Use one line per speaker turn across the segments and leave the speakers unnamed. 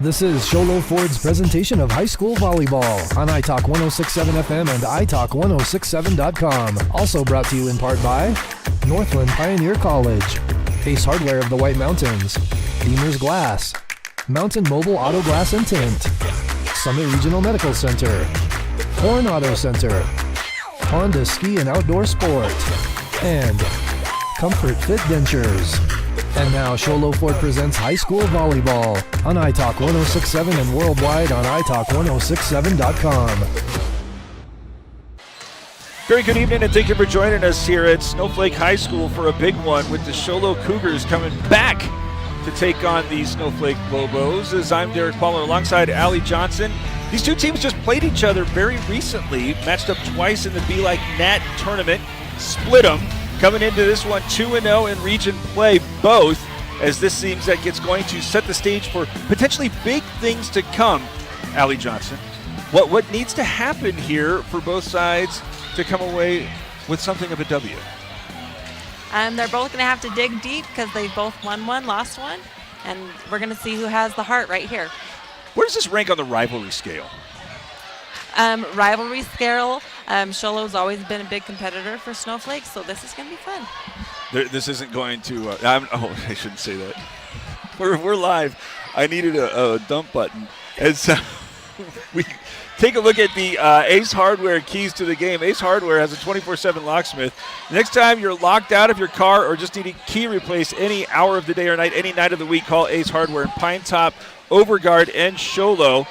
This is Sholo Ford's presentation of high school volleyball on iTalk 106.7 FM and iTalk1067.com. Also brought to you in part by Northland Pioneer College, Ace Hardware of the White Mountains, Beamer's Glass, Mountain Mobile Auto Glass and Tint, Summit Regional Medical Center, Horn Auto Center, Honda Ski and Outdoor Sport, and Comfort Fit Dentures. And now Sholo Ford presents high school volleyball on iTalk 106.7 and worldwide on iTalk1067.com.
Very good evening and thank you for joining us here at Snowflake High School for a big one with the Sholo Cougars coming back to take on the Snowflake Lobos. As I'm Derek Palmer alongside Allie Johnson. These two teams just played each other very recently, matched up twice in the Be Like Nat tournament, split them. Coming into this one 2-0 in region play, both, as this seems that it's going to set the stage for potentially big things to come. Allie Johnson, what needs to happen here for both sides to come away with something of a W?
They're both going to have to dig deep because they both won one, lost one, and we're going to see who has the heart right here.
Where does this rank on the rivalry scale?
Rivalry scale, Sholo's always been a big competitor for Snowflake, so this is going to be fun.
This isn't going to I shouldn't say that. We're live. I needed a dump button. And so we take a look at the Ace Hardware keys to the game. Ace Hardware has a 24/7 locksmith. Next time you're locked out of your car or just need a key replaced any hour of the day or night, any night of the week, call Ace Hardware in Pine Top, Overguard, and Sholo.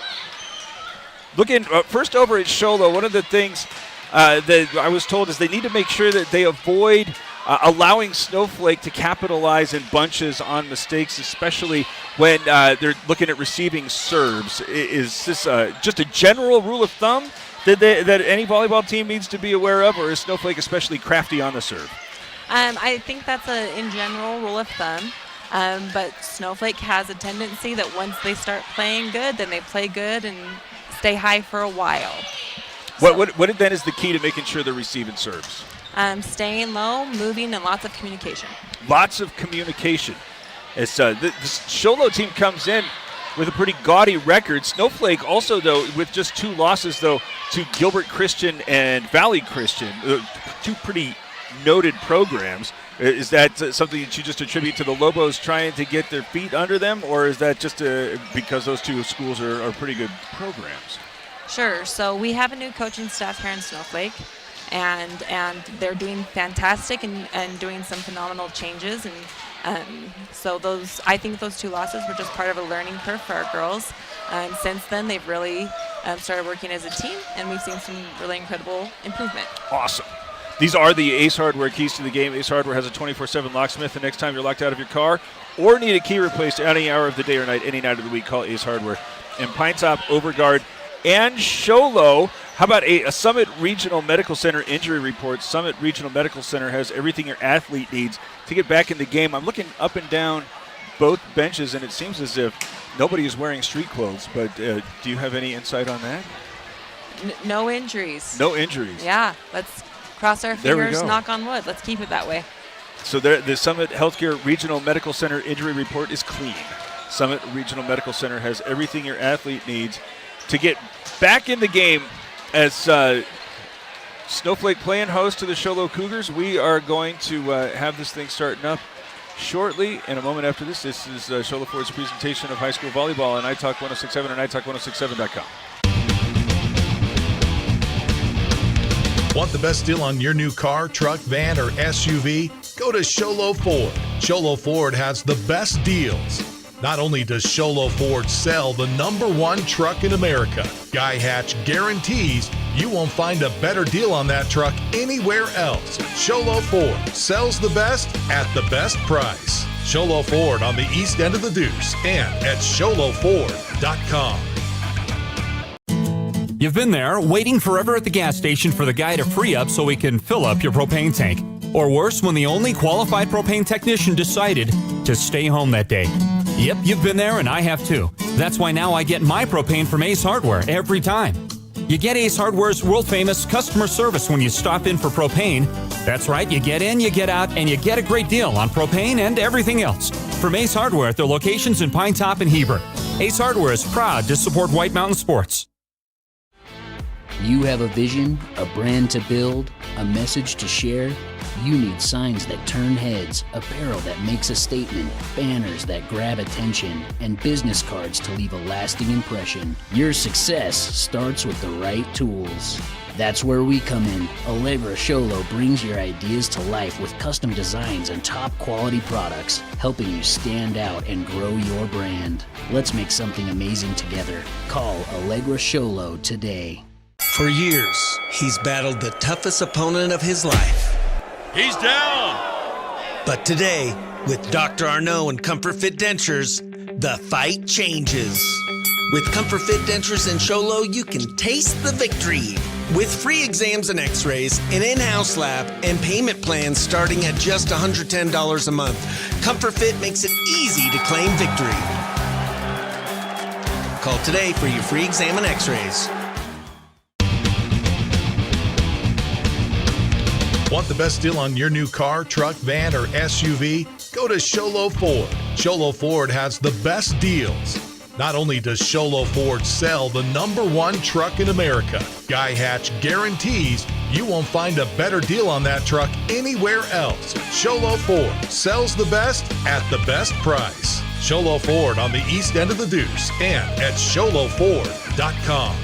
Looking first over at Sholo, one of the things that I was told is they need to make sure that they avoid allowing Snowflake to capitalize in bunches on mistakes, especially when they're looking at receiving serves. Is this just a general rule of thumb that any volleyball team needs to be aware of, or is Snowflake especially crafty on the serve?
I think that's in general rule of thumb. But Snowflake has a tendency that once they start playing good, then they play good and stay high for a while.
What then is the key to making sure they're receiving serves?
Staying low, moving, and lots of communication.
Lots of communication. As this Sholo team comes in with a pretty gaudy record. Snowflake also, though, with just 2 losses, though, to Gilbert Christian and Valley Christian, 2 pretty noted programs. Is that something that you just attribute to the Lobos trying to get their feet under them, or is that just because those 2 schools are pretty good programs?
Sure. So we have a new coaching staff here in Snowflake, and they're doing fantastic and doing some phenomenal changes. And so I think those 2 losses were just part of a learning curve for our girls. And since then, they've really started working as a team, and we've seen some really incredible improvement.
Awesome. These are the Ace Hardware keys to the game. Ace Hardware has a 24/7 locksmith. The next time you're locked out of your car or need a key replaced any hour of the day or night, any night of the week, call Ace Hardware. And Pine Top, Overguard, and Sholo. How about a Summit Regional Medical Center injury report? Summit Regional Medical Center has everything your athlete needs to get back in the game. I'm looking up and down both benches, and it seems as if nobody is wearing street clothes. But do you have any insight on that?
No injuries.
No injuries.
Yeah, let's cross our fingers, knock on wood. Let's keep it that way.
So the Summit Healthcare Regional Medical Center injury report is clean. Summit Regional Medical Center has everything your athlete needs to get back in the game. As Snowflake playing host to the Sholo Cougars, we are going to have this thing starting up shortly. In a moment after this is Sholo Ford's presentation of high school volleyball on iTalk 106.7 and iTalk1067.com.
Want the best deal on your new car, truck, van, or SUV? Go to Sholo Ford. Sholo Ford has the best deals. Not only does Sholo Ford sell the #1 truck in America, Guy Hatch guarantees you won't find a better deal on that truck anywhere else. Sholo Ford sells the best at the best price. Sholo Ford on the east end of the Deuce and at SholoFord.com.
You've been there, waiting forever at the gas station for the guy to free up so he can fill up your propane tank. Or worse, when the only qualified propane technician decided to stay home that day. Yep, you've been there, and I have too. That's why now I get my propane from Ace Hardware every time. You get Ace Hardware's world-famous customer service when you stop in for propane. That's right, you get in, you get out, and you get a great deal on propane and everything else. From Ace Hardware at their locations in Pine Top and Heber. Ace Hardware is proud to support White Mountain Sports.
You have a vision, a brand to build, a message to share? You need signs that turn heads, apparel that makes a statement, banners that grab attention, and business cards to leave a lasting impression. Your success starts with the right tools. That's where we come in. Allegra Sholo brings your ideas to life with custom designs and top quality products, helping you stand out and grow your brand. Let's make something amazing together. Call Allegra Sholo today.
For years, he's battled the toughest opponent of his life.
He's down!
But today, with Dr. Arnault and Comfort Fit Dentures, the fight changes. With Comfort Fit Dentures and Sholo, you can taste the victory. With free exams and x-rays, an in-house lab, and payment plans starting at just $110 a month, Comfort Fit makes it easy to claim victory. Call today for your free exam and x-rays.
Want the best deal on your new car, truck, van, or SUV? Go to Sholo Ford. Sholo Ford has the best deals. Not only does Sholo Ford sell the #1 truck in America, Guy Hatch guarantees you won't find a better deal on that truck anywhere else. Sholo Ford sells the best at the best price. Sholo Ford on the east end of the Deuce and at SholoFord.com.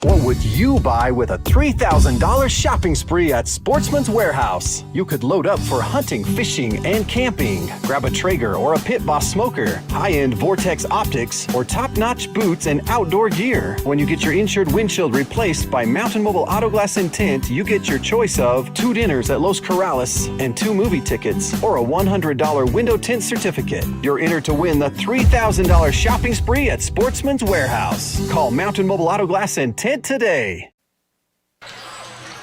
What would you buy with a $3,000 shopping spree at Sportsman's Warehouse? You could load up for hunting, fishing, and camping. Grab a Traeger or a Pit Boss smoker, high-end Vortex optics, or top-notch boots and outdoor gear. When you get your insured windshield replaced by Mountain Mobile Auto Glass and Tint, you get your choice of 2 dinners at Los Corrales and 2 movie tickets, or a $100 window tint certificate. You're entered to win the $3,000 shopping spree at Sportsman's Warehouse. Call Mountain Mobile Auto Glass and Tint today.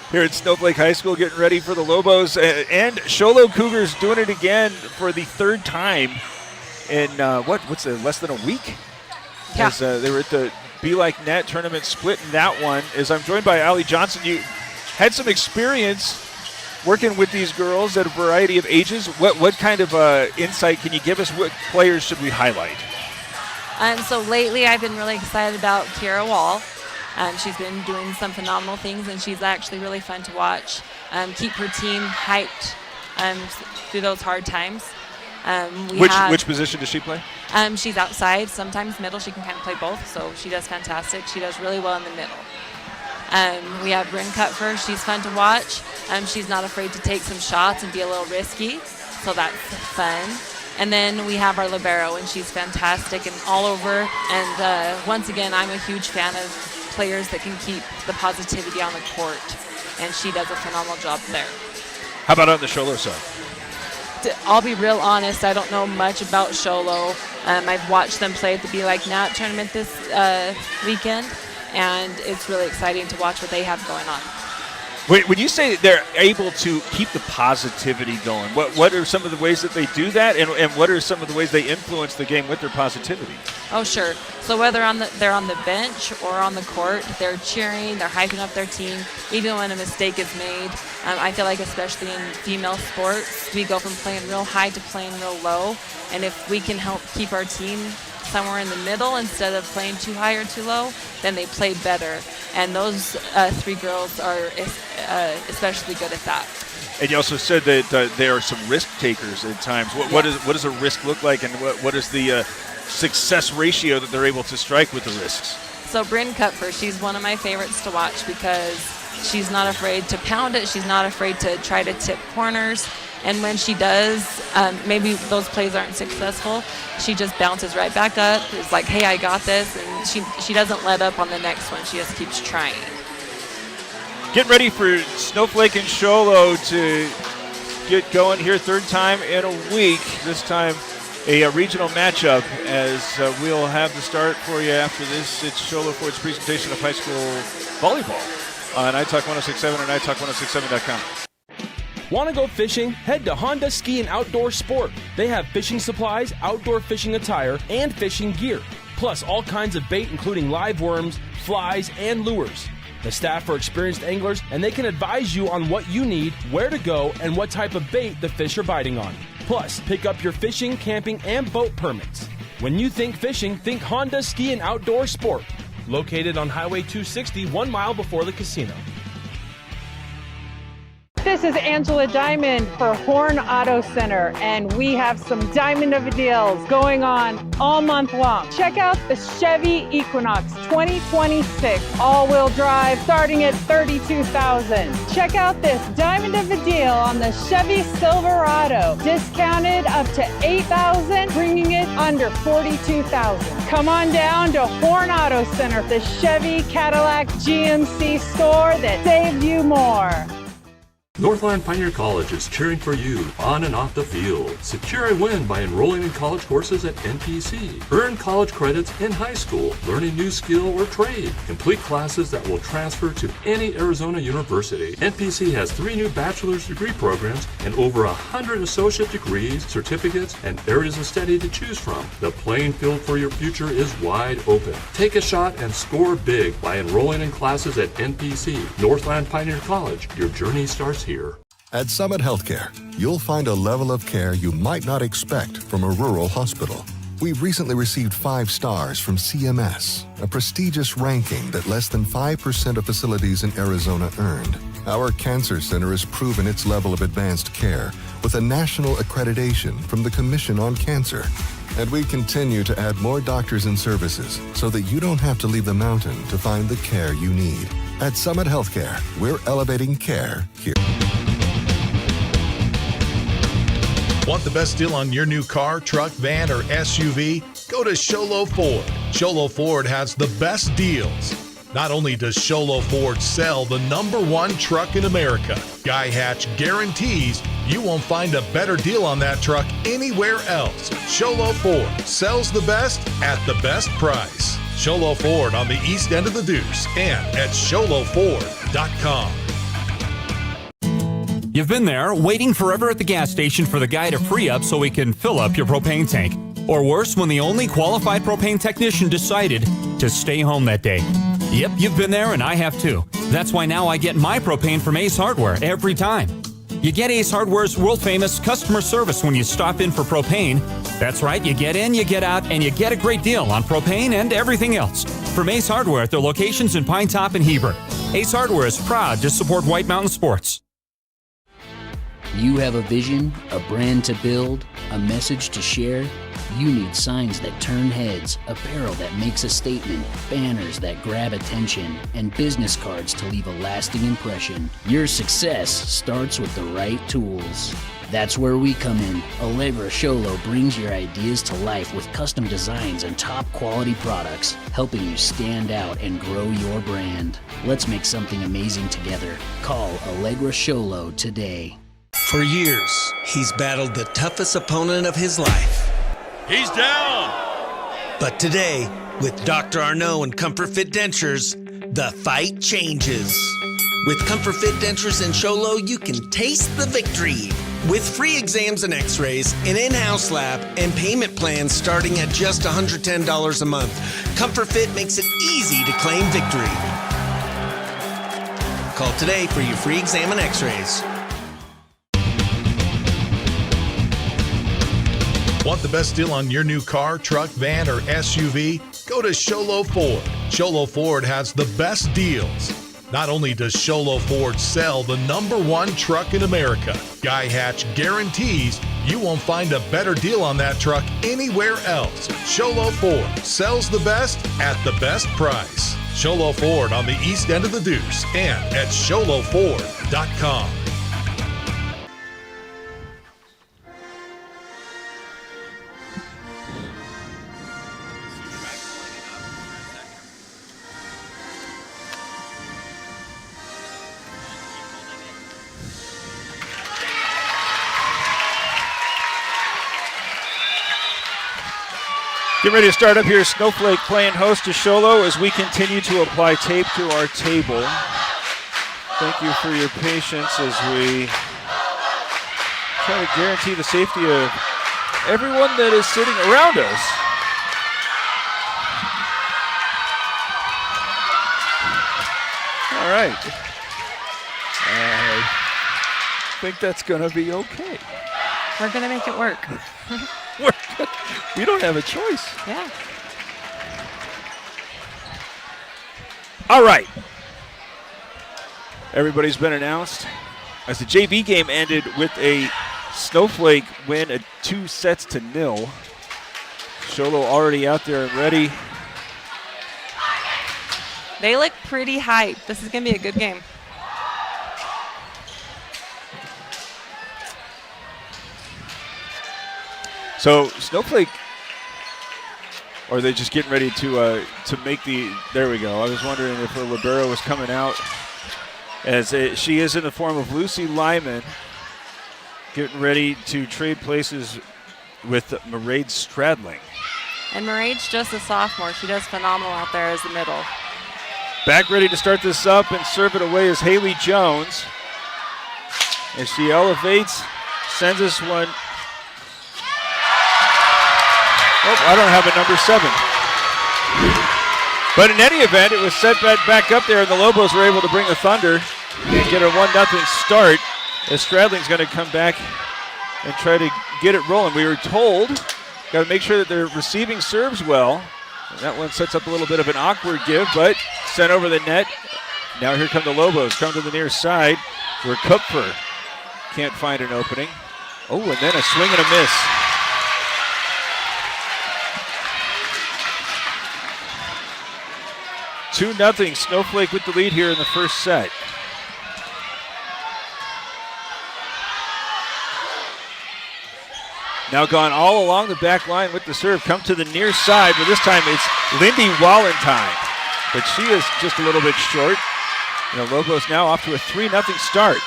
Here at Snowflake High School, getting ready for the Lobos, and Sholo Cougars doing it again for the 3rd time in what's it, less than a week?
Yeah.
As they were at the Be Like Net tournament, split in that one. As I'm joined by Allie Johnson, you had some experience working with these girls at a variety of ages. What kind of insight can you give us? What players should we highlight?
So lately I've been really excited about Kiera Wall. She's been doing some phenomenal things, and she's actually really fun to watch. Keep her team hyped through those hard times.
Which position does she play?
She's outside, sometimes middle. She can kind of play both, so she does fantastic. She does really well in the middle. We have Bryn Cutfer. She's fun to watch. She's not afraid to take some shots and be a little risky, so that's fun. And then we have our libero, and she's fantastic and all over. And once again, I'm a huge fan of players that can keep the positivity on the court, and she does a phenomenal job there.
How about on the Sholo side?
I'll be real honest, I don't know much about Sholo. I've watched them play at the Be Like Nat tournament this weekend, and it's really exciting to watch what they have going on.
When you say they're able to keep the positivity going, what are some of the ways that they do that, and what are some of the ways they influence the game with their positivity?
Oh, sure. So whether they're on the bench or on the court, they're cheering, they're hyping up their team, even when a mistake is made. I feel like especially in female sports, we go from playing real high to playing real low, and if we can help keep our team somewhere in the middle instead of playing too high or too low, then they play better. And those 3 girls are especially good at that.
And you also said that there are some risk takers at times. What does a risk look like, and what is the success ratio that they're able to strike with the risks?
So Bryn Cutfer, she's one of my favorites to watch because she's not afraid to pound it. She's not afraid to try to tip corners. And when she does, maybe those plays aren't successful, she just bounces right back up. It's like, hey, I got this. And she doesn't let up on the next one. She just keeps trying.
Getting ready for Snowflake and Sholo to get going here, 3rd time in a week. This time a regional matchup, as we'll have the start for you after this. It's Sholo Ford's presentation of high school volleyball on iTalk 106.7 and iTalk106.7.com.
Want to go fishing? Head to Honda Ski and Outdoor Sport. They have fishing supplies, outdoor fishing attire, and fishing gear. Plus all kinds of bait including live worms, flies, and lures. The staff are experienced anglers, and they can advise you on what you need, where to go, and what type of bait the fish are biting on. Plus, pick up your fishing, camping, and boat permits. When you think fishing, think Honda Ski and Outdoor Sport. Located on Highway 260, 1 mile before the casino.
This is Angela Diamond for Horn Auto Center, and we have some diamond of deals going on all month long. Check out the Chevy Equinox 2026 all-wheel drive starting at $32,000. Check out this diamond of a deal on the Chevy Silverado, discounted up to $8,000, bringing it under $42,000. Come on down to Horn Auto Center, the Chevy Cadillac GMC store that saved you more.
Northland Pioneer College is cheering for you on and off the field. Secure a win by enrolling in college courses at NPC. Earn college credits in high school, learn a new skill or trade. Complete classes that will transfer to any Arizona university. NPC has 3 new bachelor's degree programs and over 100 associate degrees, certificates, and areas of study to choose from. The playing field for your future is wide open. Take a shot and score big by enrolling in classes at NPC. Northland Pioneer College. Your journey starts here.
At Summit Healthcare, you'll find a level of care you might not expect from a rural hospital. We've recently received 5 stars from CMS, a prestigious ranking that less than 5% of facilities in Arizona earned. Our cancer center has proven its level of advanced care with a national accreditation from the Commission on Cancer. And we continue to add more doctors and services so that you don't have to leave the mountain to find the care you need. At Summit Healthcare, we're elevating care here.
Want the best deal on your new car, truck, van, or SUV? Go to Sholo Ford. Sholo Ford has the best deals. Not only does Sholo Ford sell the #1 truck in America, Guy Hatch guarantees you won't find a better deal on that truck anywhere else. Sholo Ford sells the best at the best price. Sholo Ford on the east end of the Deuce and at SholoFord.com.
You've been there, waiting forever at the gas station for the guy to free up so he can fill up your propane tank. Or worse, when the only qualified propane technician decided to stay home that day. Yep, you've been there and I have too. That's why now I get my propane from Ace Hardware every time. You get Ace Hardware's world-famous customer service when you stop in for propane. That's right, you get in, you get out, and you get a great deal on propane and everything else. From Ace Hardware at their locations in Pine Top and Heber. Ace Hardware is proud to support White Mountain Sports.
You have a vision, a brand to build, a message to share. You need signs that turn heads, apparel that makes a statement, banners that grab attention, and business cards to leave a lasting impression. Your success starts with the right tools. That's where we come in. Allegra Sholo brings your ideas to life with custom designs and top quality products, helping you stand out and grow your brand. Let's make something amazing together. Call Allegra Sholo today.
For years, he's battled the toughest opponent of his life.
He's down.
But today, with Dr. Arnault and Comfort Fit Dentures, the fight changes. With Comfort Fit Dentures and Sholo, you can taste the victory. With free exams and x-rays, an in-house lab, and payment plans starting at just $110 a month, Comfort Fit makes it easy to claim victory. Call today for your free exam and x-rays.
Want the best deal on your new car, truck, van, or SUV? Go to Sholo Ford. Sholo Ford has the best deals. Not only does Sholo Ford sell the #1 truck in America, Guy Hatch guarantees you won't find a better deal on that truck anywhere else. Sholo Ford sells the best at the best price. Sholo Ford on the east end of the Deuce and at SholoFord.com.
Get ready to start up here. Snowflake playing host to Sholo as we continue to apply tape to our table. Thank you for your patience as we try to guarantee the safety of everyone that is sitting around us. All right. I think that's going to be okay.
We're going to make it work.
We don't have a choice.
Yeah.
All right. Everybody's been announced. As the JV game ended with a Snowflake win at 2-0. Sholo already out there and ready.
They look pretty hyped. This is going to be a good game.
So Snowflake, or are they just getting ready to make the? There we go. I was wondering if a libero was coming out, as she is in the form of Lucy Lyman, getting ready to trade places with Mairead Stradling.
And Mairead's just a sophomore. She does phenomenal out there as the middle.
Back ready to start this up and serve it away is Haley Jones. As she elevates, sends this one. Oh, I don't have a number 7. But in any event, it was set back up there, and the Lobos were able to bring the Thunder and get a 1-0 start, as Stradling's going to come back and try to get it rolling. We were told, got to make sure that they're receiving serves well. And that one sets up a little bit of an awkward give, but sent over the net. Now here come the Lobos, come to the near side, where Kupfer can't find an opening. Oh, and then a swing and a miss. Two 2-0 Snowflake with the lead here in the first set. Now gone all along the back line with the serve. Come to the near side, but this time it's Lindy Wallentine. But she is just a little bit short. And the Lobos now off to a 3-0 start.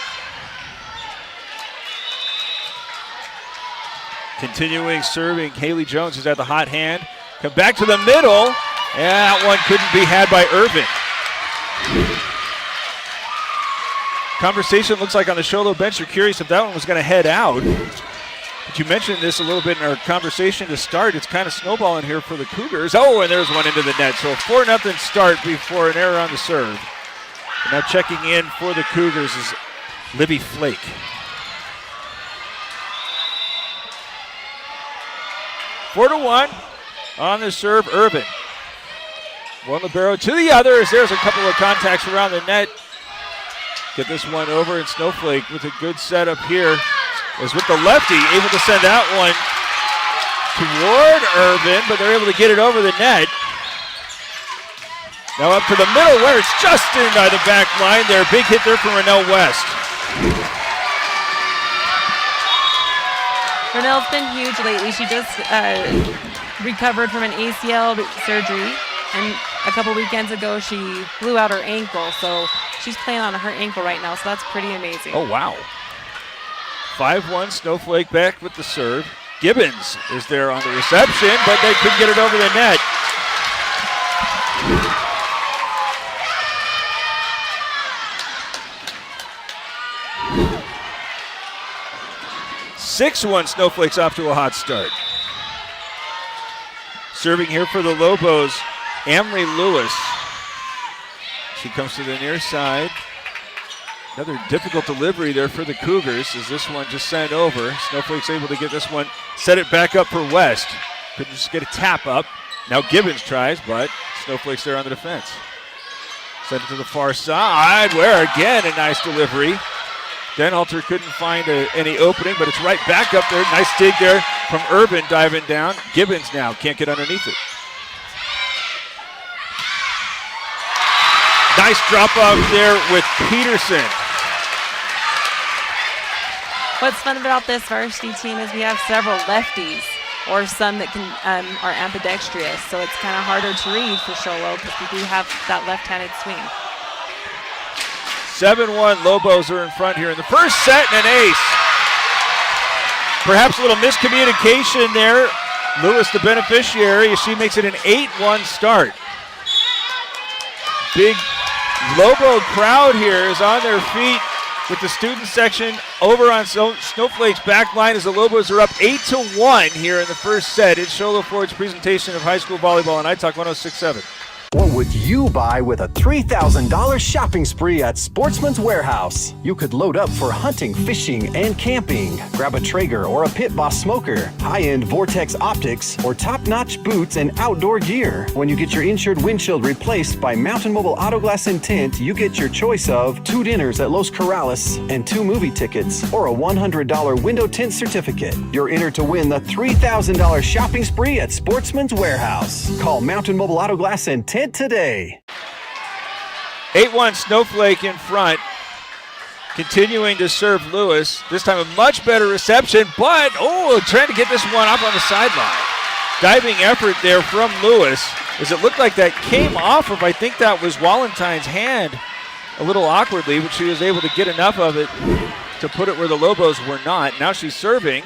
Continuing serving, Haley Jones is at the hot hand. Come back to the middle. And that one couldn't be had by Irvin. Conversation looks like on the Sholo bench. You're curious if that one was going to head out. But you mentioned this a little bit in our conversation to start. It's kind of snowballing here for the Cougars. Oh, and there's one into the net. So a 4-0 start before an error on the serve. And now checking in for the Cougars is Livy Flake. Four to 1 on the serve, Irvin. One libero to the other as there's a couple of contacts around the net. Get this one over, and Snowflake with a good setup here is with the lefty, able to send that one toward Irvin, but they're able to get it over the net. Now up to the middle where it's just in by the back line there. Big hit there from Renelle West.
Renelle's been huge lately. She just recovered from an ACL surgery. And a couple weekends ago, she blew out her ankle, so she's playing on her ankle right now, so that's pretty amazing.
Oh, wow. 5-1, Snowflake back with the serve. Gibbons is there on the reception, but they couldn't get it over the net. (6-1), Snowflake's off to a hot start. Serving here for the Lobos, Amory Lewis. She comes to the near side. Another difficult delivery there for the Cougars as this one just sent over. Snowflake's able to get this one, set it back up for West. Couldn't just get a tap up. Now Gibbons tries, but Snowflake's there on the defense. Sent it to the far side, where again a nice delivery. Denhalter couldn't find any opening, but it's right back up there. Nice dig there from Irvin diving down. Gibbons now can't get underneath it. Nice drop off there with Peterson.
What's fun about this varsity team is we have several lefties or some that can are ambidextrous, so it's kind of harder to read for Sholo because we do have that left-handed swing.
7-1, Lobos are in front here in the first set and an ace. Perhaps a little miscommunication there. Lewis the beneficiary as she makes it an 8-1 start. Big Lobo crowd here is on their feet with the student section over on Snowflake's back line as the Lobos are up 8-1 here in the first set. It's Sholo Ford's presentation of high school volleyball on iTalk 106.7.
What would you buy with a $3,000 shopping spree at Sportsman's Warehouse? You could load up for hunting, fishing, and camping. Grab a Traeger or a Pit Boss smoker, high-end Vortex optics, or top-notch boots and outdoor gear. When you get your insured windshield replaced by Mountain Mobile Auto Glass and Tint, you get your choice of 2 dinners at Los Corrales and 2 movie tickets, or a $100 window tint certificate. You're entered to win the $3,000 shopping spree at Sportsman's Warehouse. Call Mountain Mobile Auto Glass and Tint today.
8-1 Snowflake in front. Continuing to serve Lewis. This time a much better reception, but, trying to get this one up on the sideline. Diving effort there from Lewis, as it looked like that came off of, I think that was Walentine's hand a little awkwardly, but she was able to get enough of it to put it where the Lobos were not. Now she's serving.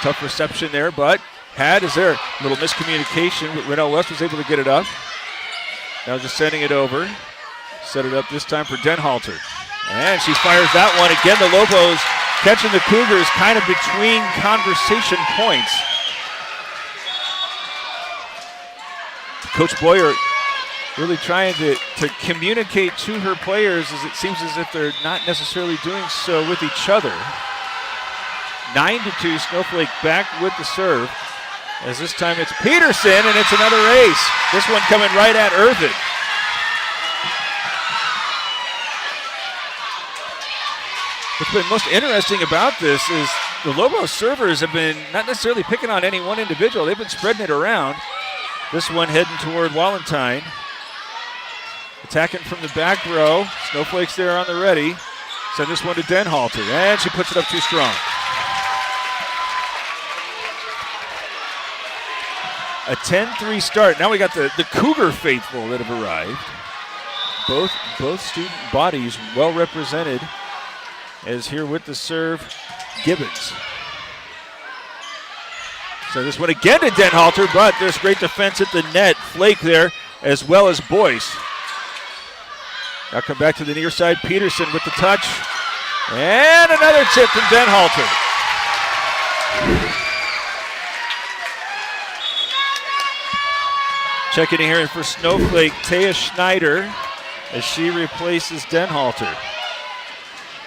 Tough reception there, but is there a little miscommunication, but Renell West was able to get it up. Now just sending it over. Set it up this time for Denhalter. And she fires that one. Again, the Lobos catching the Cougars kind of between conversation points. Coach Boyer really trying to communicate to her players, as it seems as if they're not necessarily doing so with each other. 9-2, Snowflake back with the serve. As this time it's Peterson, and it's another ace. This one coming right at Irvin. What's been most interesting about this is the Lobos servers have been not necessarily picking on any one individual. They've been spreading it around. This one heading toward Walentine. Attacking from the back row. Snowflake's there on the ready. Send this one to Denhalter, and she puts it up too strong. A 10-3 start. Now we got the Cougar faithful that have arrived. Both student bodies well represented, as here with the serve, Gibbons. So this one again to Denhalter, but there's great defense at the net. Flake there, as well as Boyce. Now come back to the near side. Peterson with the touch. And another tip from Denhalter. Checking in here for Snowflake, Taya Schneider, as she replaces Denhalter.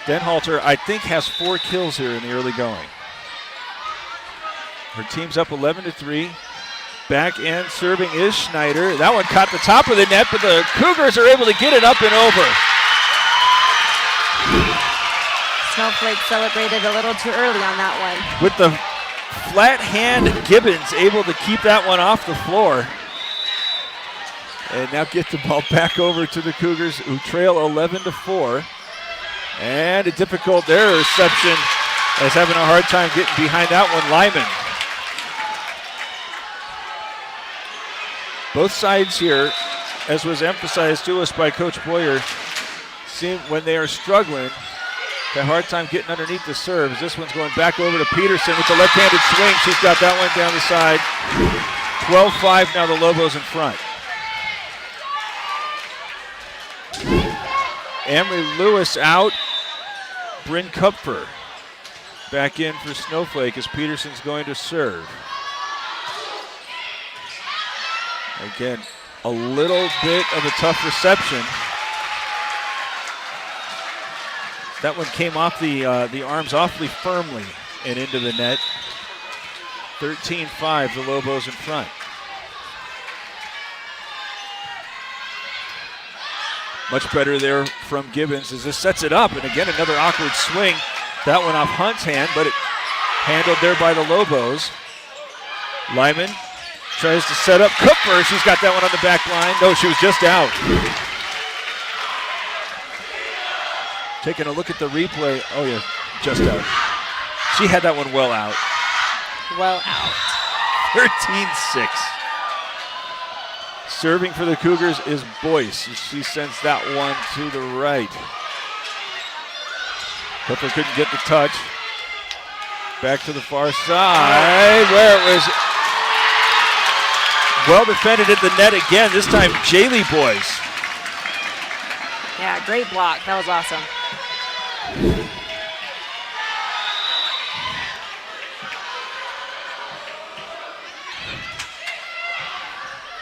Denhalter, I think, has 4 kills here in the early going. Her team's up 11-3. Back end serving is Schneider. That one caught the top of the net, but the Cougars are able to get it up and over.
Snowflake celebrated a little too early on that one.
With the flat hand, Gibbons able to keep that one off the floor. And now get the ball back over to the Cougars, who trail 11-4. And a difficult reception, as having a hard time getting behind that one, Lyman. Both sides here, as was emphasized to us by Coach Boyer, seem when they are struggling, a hard time getting underneath the serves. This one's going back over to Peterson with the left-handed swing. She's got that one down the side. 12-5 now, the Lobos in front. Emery Lewis out. Bryn Kupfer back in for Snowflake as Peterson's going to serve. Again, a little bit of a tough reception. That one came off the arms awfully firmly and into the net. 13-5, the Lobos in front. Much better there from Gibbons as this sets it up. And again, another awkward swing. That one off Hunt's hand, but it handled there by the Lobos. Lyman tries to set up Kupfer. She's got that one on the back line. No, she was just out. Taking a look at the replay. Oh, yeah, just out. She had that one well out.
Well out.
13-6. Serving for the Cougars is Boyce. She sends that one to the right. Kupfer couldn't get the touch. Back to the far side where it was well defended at the net again. This time, Jaylee Boyce.
Yeah, great block. That was awesome.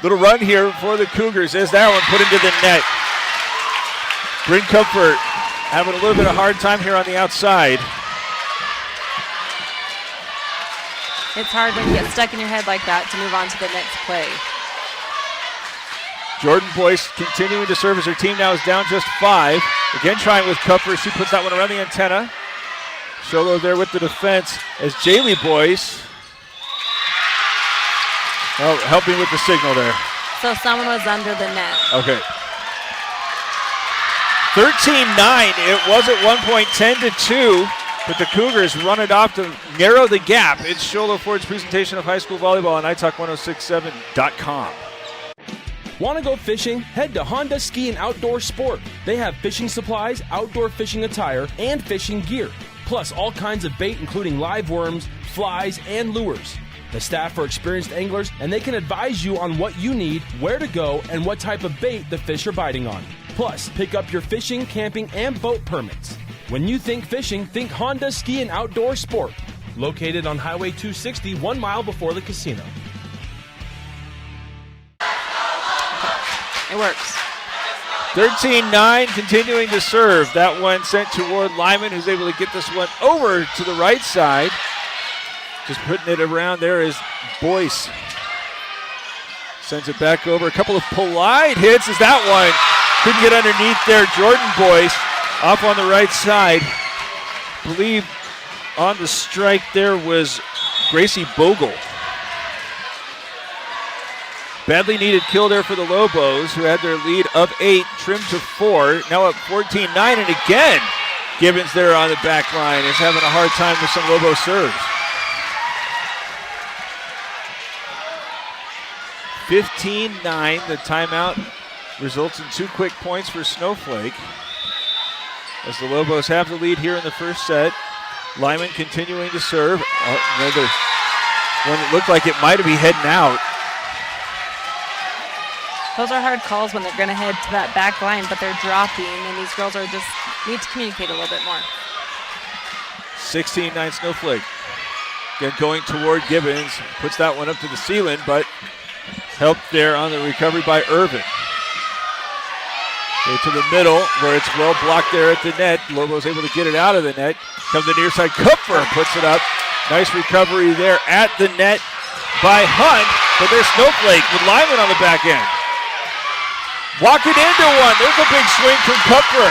Little run here for the Cougars as that one put into the net. Bryn Comfort having a little bit of hard time here on the outside.
It's hard when you get stuck in your head like that to move on to the next play.
Jordan Boyce continuing to serve as her team now is down just 5. Again trying with Comfort. She puts that one around the antenna. Sholo there with the defense as Jaylee Boyce. Oh, helping with the signal there.
So someone was under the net.
Okay. 13-9. It was at one point 10-2, but the Cougars run it off to narrow the gap. It's Sholo Ford's presentation of high school volleyball on italk1067.com.
Want to go fishing? Head to Honda Ski and Outdoor Sport. They have fishing supplies, outdoor fishing attire, and fishing gear. Plus all kinds of bait including live worms, flies, and lures. The staff are experienced anglers and they can advise you on what you need, where to go, and what type of bait the fish are biting on. Plus, pick up your fishing, camping, and boat permits. When you think fishing, think Honda Ski and Outdoor Sport. Located on Highway 260, 1 mile before the casino.
It works.
13-9, continuing to serve. That one sent toward Lyman, who's able to get this one over to the right side. Just putting it around there is Boyce. Sends it back over. A couple of polite hits as that one couldn't get underneath there. Jordan Boyce off on the right side. I believe on the strike there was Gracie Bogle. Badly needed kill there for the Lobos, who had their lead of 8, trimmed to 4. Now up 14-9, and again, Gibbons there on the back line is having a hard time with some Lobo serves. 15-9, the timeout results in 2 quick points for Snowflake. As the Lobos have the lead here in the first set. Lyman continuing to serve. Another one that looked like it might be heading out.
Those are hard calls when they're going to head to that back line, but they're dropping, and these girls are just need to communicate a little bit more.
16-9 Snowflake. Again, going toward Gibbons. Puts that one up to the ceiling, but helped there on the recovery by Irvin. Go to the middle, where it's well blocked there at the net. Lobo's able to get it out of the net. Comes the near side. Kupfer puts it up. Nice recovery there at the net by Hunt, but there's Snowflake with Lyman on the back end. Walking into one. There's a big swing from Kupfer.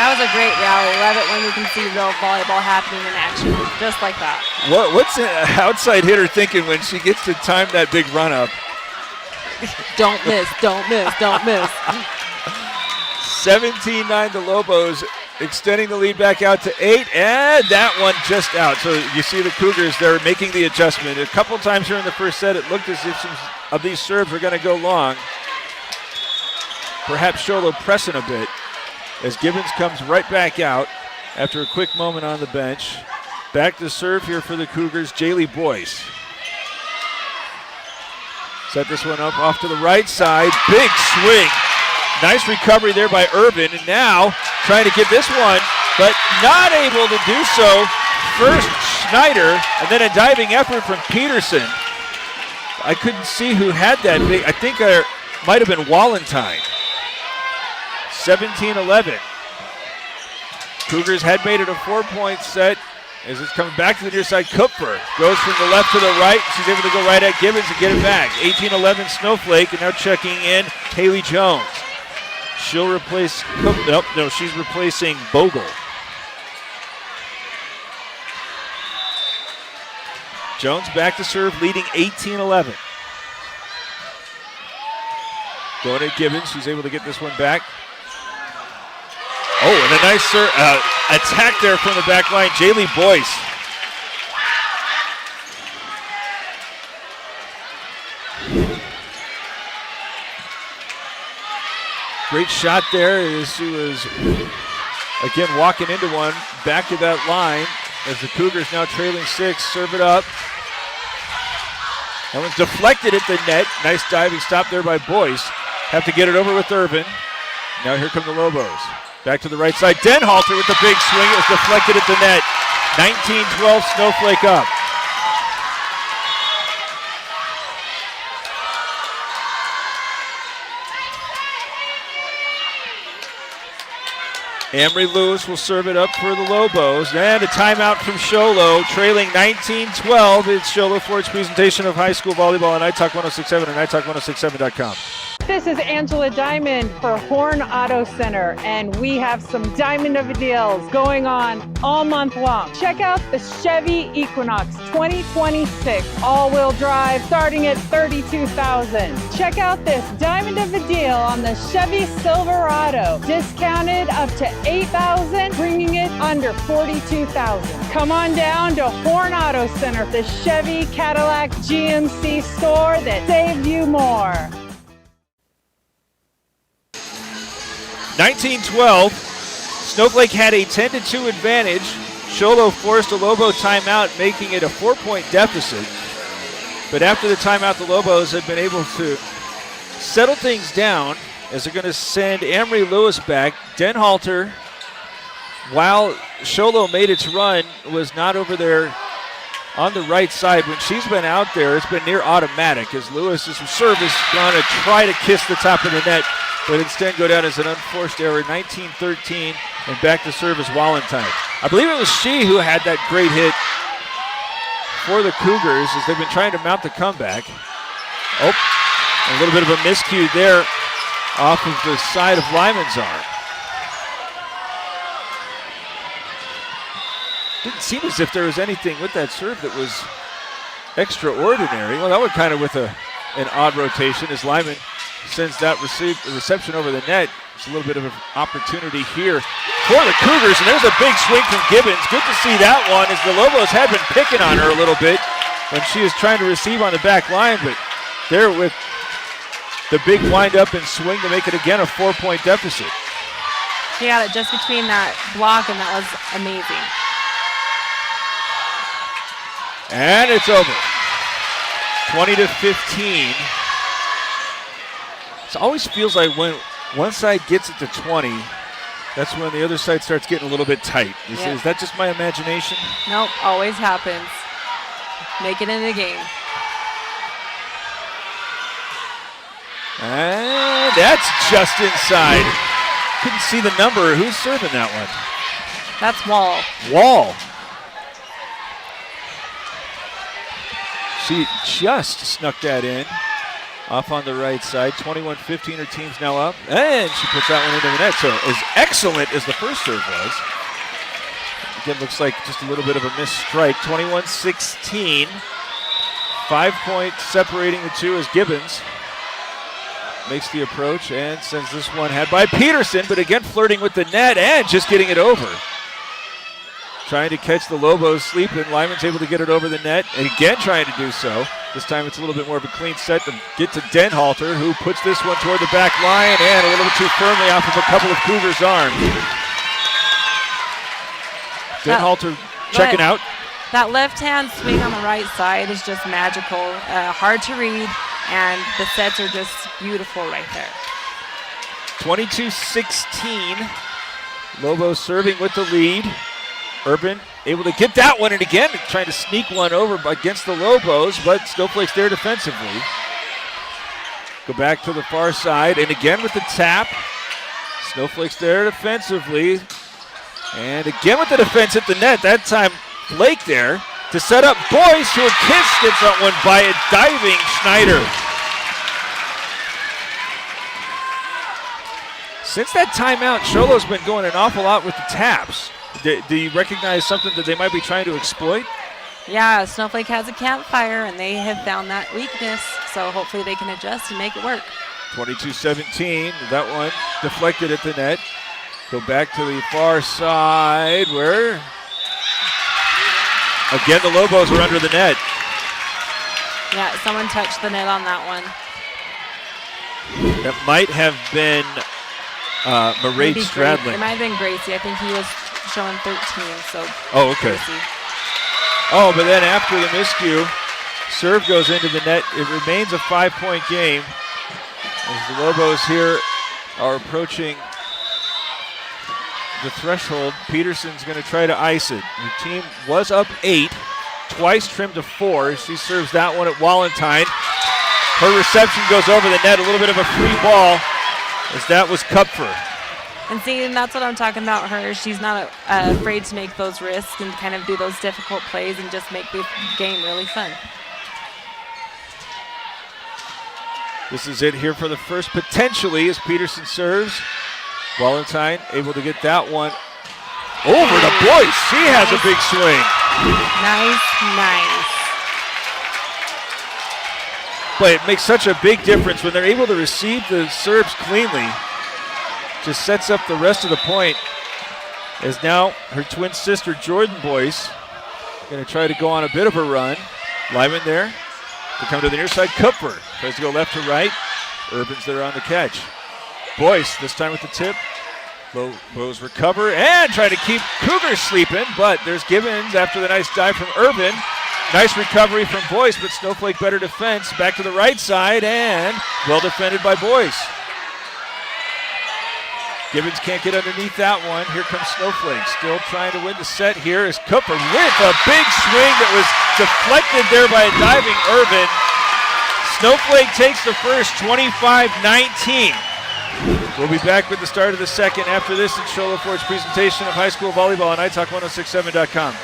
That was a great rally. Love it when you can see real volleyball happening in action, just like that.
What's an outside hitter thinking when she gets to time that big run up?
Don't miss, don't miss, don't miss.
17-9 the Lobos, extending the lead back out to 8, and that one just out. So you see the Cougars, they're making the adjustment. A couple times here in the first set, it looked as if some of these serves were going to go long. Perhaps Sholo pressing a bit as Gibbons comes right back out after a quick moment on the bench. Back to serve here for the Cougars, Jaylee Boyce. Set this one up off to the right side. Big swing. Nice recovery there by Irvin. And now trying to get this one, but not able to do so. First Schneider, and then a diving effort from Peterson. I couldn't see who had that big. I think it might have been Wallentine. 17-11. Cougars had made it a 4-point set. As it's coming back to the near side, Kupfer goes from the left to the right. She's able to go right at Gibbons and get it back. 18-11 Snowflake, and now checking in Haley Jones. She'll replace she's replacing Bogle. Jones back to serve, leading 18-11. Going at Gibbons, she's able to get this one back. Oh, and a nice attack there from the back line, Jaylee Boyce. Great shot there as she was, again, walking into one, back to that line as the Cougars now trailing 6, serve it up. That one's deflected at the net. Nice diving stop there by Boyce. Have to get it over with Irvin. Now here come the Lobos. Back to the right side. Denhalter with the big swing. It was deflected at the net. 19-12 Snowflake up. Amory Lewis will serve it up for the Lobos. And a timeout from Sholo, trailing 19-12. It's Sholo Ford's presentation of high school volleyball on iTalk 106.7 and iTalk106.7.com.
This is Angela Diamond for Horn Auto Center, and we have some diamond of deals going on all month long. Check out the Chevy Equinox 2026 all-wheel drive starting at $32,000. Check out this diamond of a deal on the Chevy Silverado, discounted up to $8,000, bringing it under $42,000. Come on down to Horn Auto Center, the Chevy Cadillac GMC store that saves you more.
19-12, Snowflake had a 10-2 advantage. Sholo forced a Lobo timeout, making it a 4-point deficit. But after the timeout, the Lobos have been able to settle things down as they're going to send Amory Lewis back. Denhalter, while Sholo made its run, was not over there on the right side. When she's been out there, it's been near automatic as Lewis's service going to try to kiss the top of the net, but instead go down as an unforced error. 19-13, and back to serve is Wallentyne. I believe it was she who had that great hit for the Cougars as they've been trying to mount the comeback. Oh, a little bit of a miscue there off of the side of Lyman's arm. Didn't seem as if there was anything with that serve that was extraordinary. Well, that was kind of with an odd rotation as Lyman sends that reception over the net. It's a little bit of an opportunity here for the Cougars, and there's a big swing from Gibbons. Good to see that one as the Lobos had been picking on her a little bit when she was trying to receive on the back line, but there with the big wind-up and swing to make it again a 4-point deficit.
She got it just between that block, and that was amazing.
And it's over. 20-15. It always feels like when one side gets it to 20, that's when the other side starts getting a little bit tight. Is that just my imagination?
Nope, always happens. Make it in the game.
And that's just inside. Couldn't see the number. Who's serving that one?
That's Wall.
Wall. She just snuck that in. Off on the right side. 21-15, her team's now up. And she puts that one into the net. So as excellent as the first serve was, again, looks like just a little bit of a missed strike. 21-16. 5 points separating the two as Gibbons makes the approach and sends this one had by Peterson, but again flirting with the net and just getting it over. Trying to catch the Lobos sleeping. Lyman's able to get it over the net, and again trying to do so. This time it's a little bit more of a clean set to get to Denhalter, who puts this one toward the back line and a little bit too firmly off of a couple of Cougars' arms. Denhalter checking out.
That left-hand swing on the right side is just magical, hard to read, and the sets are just beautiful right there.
22-16. Lobos serving with the lead. Urban able to get that one, and again trying to sneak one over against the Lobos, but Snowflake's there defensively. Go back to the far side, and again with the tap. Snowflake's there defensively, and again with the defense at the net. That time Flake there to set up Boyce, who a kiss gets that one by a diving Schneider. Since that timeout, Sholo's been going an awful lot with the taps. Do you recognize something that they might be trying to exploit?
Yeah, Snowflake has a campfire, and they have found that weakness, so hopefully they can adjust and make it work.
22-17, that one deflected at the net. Go back to the far side where, again, the Lobos are under the net.
Yeah, someone touched the net on that one.
That might have been Mairead Stradling.
It might have been Gracie. I think he was showing 13, so
oh, okay.
Gracie.
Oh, but then after the miscue, serve goes into the net. It remains a 5-point game as the Lobos here are approaching the threshold. Peterson's going to try to ice it. The team was up 8, twice trimmed to 4. She serves that one at Wallentyne. Her reception goes over the net, a little bit of a free ball as that was Kupfer.
And see, and that's what I'm talking about her. She's not afraid to make those risks and kind of do those difficult plays and just make the game really fun.
This is it here for the first, potentially, as Peterson serves. Valentine able to get that one over to Boyce. She has a big swing.
Nice.
But it makes such a big difference when they're able to receive the serves cleanly. Just sets up the rest of the point. As now her twin sister, Jordan Boyce, going to try to go on a bit of a run. Lyman there to come to the near side. Cooper tries to go left to right. Urban's there on the catch. Boyce this time with the tip. Bows recover and try to keep Cougars sleeping, but there's Gibbons after the nice dive from Urban. Nice recovery from Boyce, but Snowflake better defense. Back to the right side and well defended by Boyce. Gibbons can't get underneath that one. Here comes Snowflake, still trying to win the set here is Cooper with a big swing that was deflected there by a diving Urban. Snowflake takes the first, 25-19. We'll be back with the start of the second after this in Show Low Ford's presentation of high school volleyball on iTalk1067.com.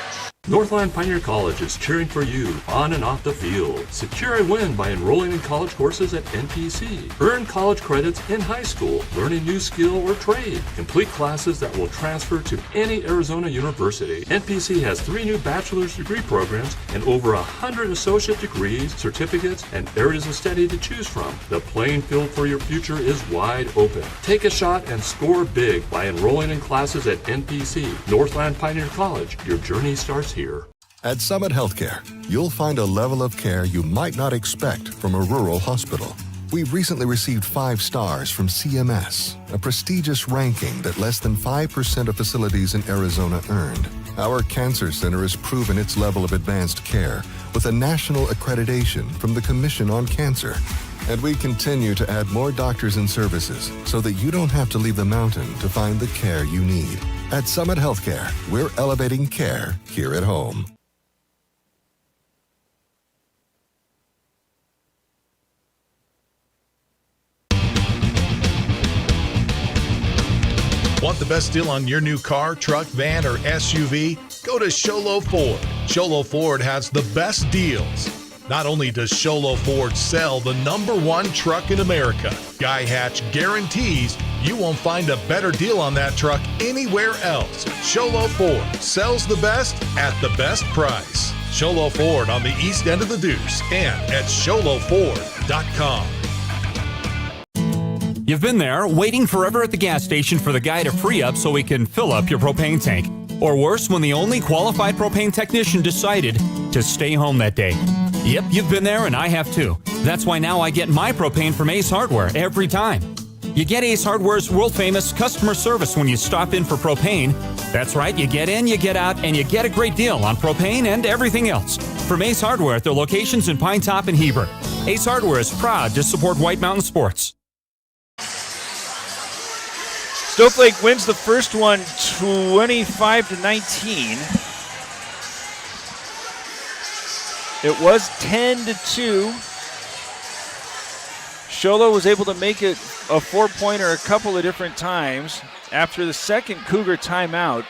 Northland Pioneer College is cheering for you on and off the field. Secure a win by enrolling in college courses at NPC. Earn college credits in high school, learning new skill or trade. Complete classes that will transfer to any Arizona university. NPC has 3 new bachelor's degree programs and over 100 associate degrees, certificates, and areas of study to choose from. The playing field for your future is wide open. Take a shot and score big by enrolling in classes at NPC. Northland Pioneer College. Your journey starts here.
At Summit Healthcare, you'll find a level of care you might not expect from a rural hospital. We recently received 5 stars from CMS, a prestigious ranking that less than 5% of facilities in Arizona earned. Our cancer center has proven its level of advanced care with a national accreditation from the Commission on Cancer. And we continue to add more doctors and services so that you don't have to leave the mountain to find the care you need. At Summit Healthcare, we're elevating care here at home.
Want the best deal on your new car, truck, van, or SUV? Go to Show Low Ford. Show Low Ford has the best deals. Not only does Show Low Ford sell the #1 truck in America, Guy Hatch guarantees you won't find a better deal on that truck anywhere else. Show Low Ford sells the best at the best price. Show Low Ford on the east end of the Deuce and at showlowford.com.
You've been there, waiting forever at the gas station for the guy to free up so he can fill up your propane tank. Or worse, when the only qualified propane technician decided to stay home that day. Yep, you've been there and I have too. That's why now I get my propane from Ace Hardware every time. You get Ace Hardware's world-famous customer service when you stop in for propane. That's right, you get in, you get out, and you get a great deal on propane and everything else. From Ace Hardware at their locations in Pine Top and Heber. Ace Hardware is proud to support White Mountain Sports.
Snowflake wins the first one 25-19. It was 10-2. Sholo was able to make it a 4-pointer a couple of different times. After the second Cougar timeout,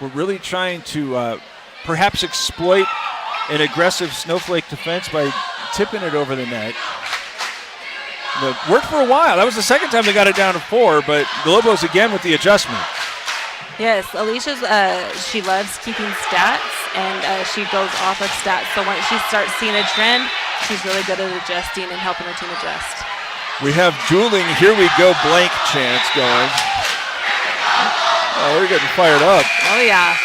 we're really trying to perhaps exploit an aggressive Snowflake defense by tipping it over the net. It worked for a while. That was the second time they got it down to 4, but the Lobos again with the adjustment.
Yes, Alicia's, she loves keeping stats, and she goes off of stats. So once she starts seeing a trend, she's really good at adjusting and helping her team adjust.
We have dueling, here we go, blank chants going. Oh, we're getting fired up.
Oh, yeah.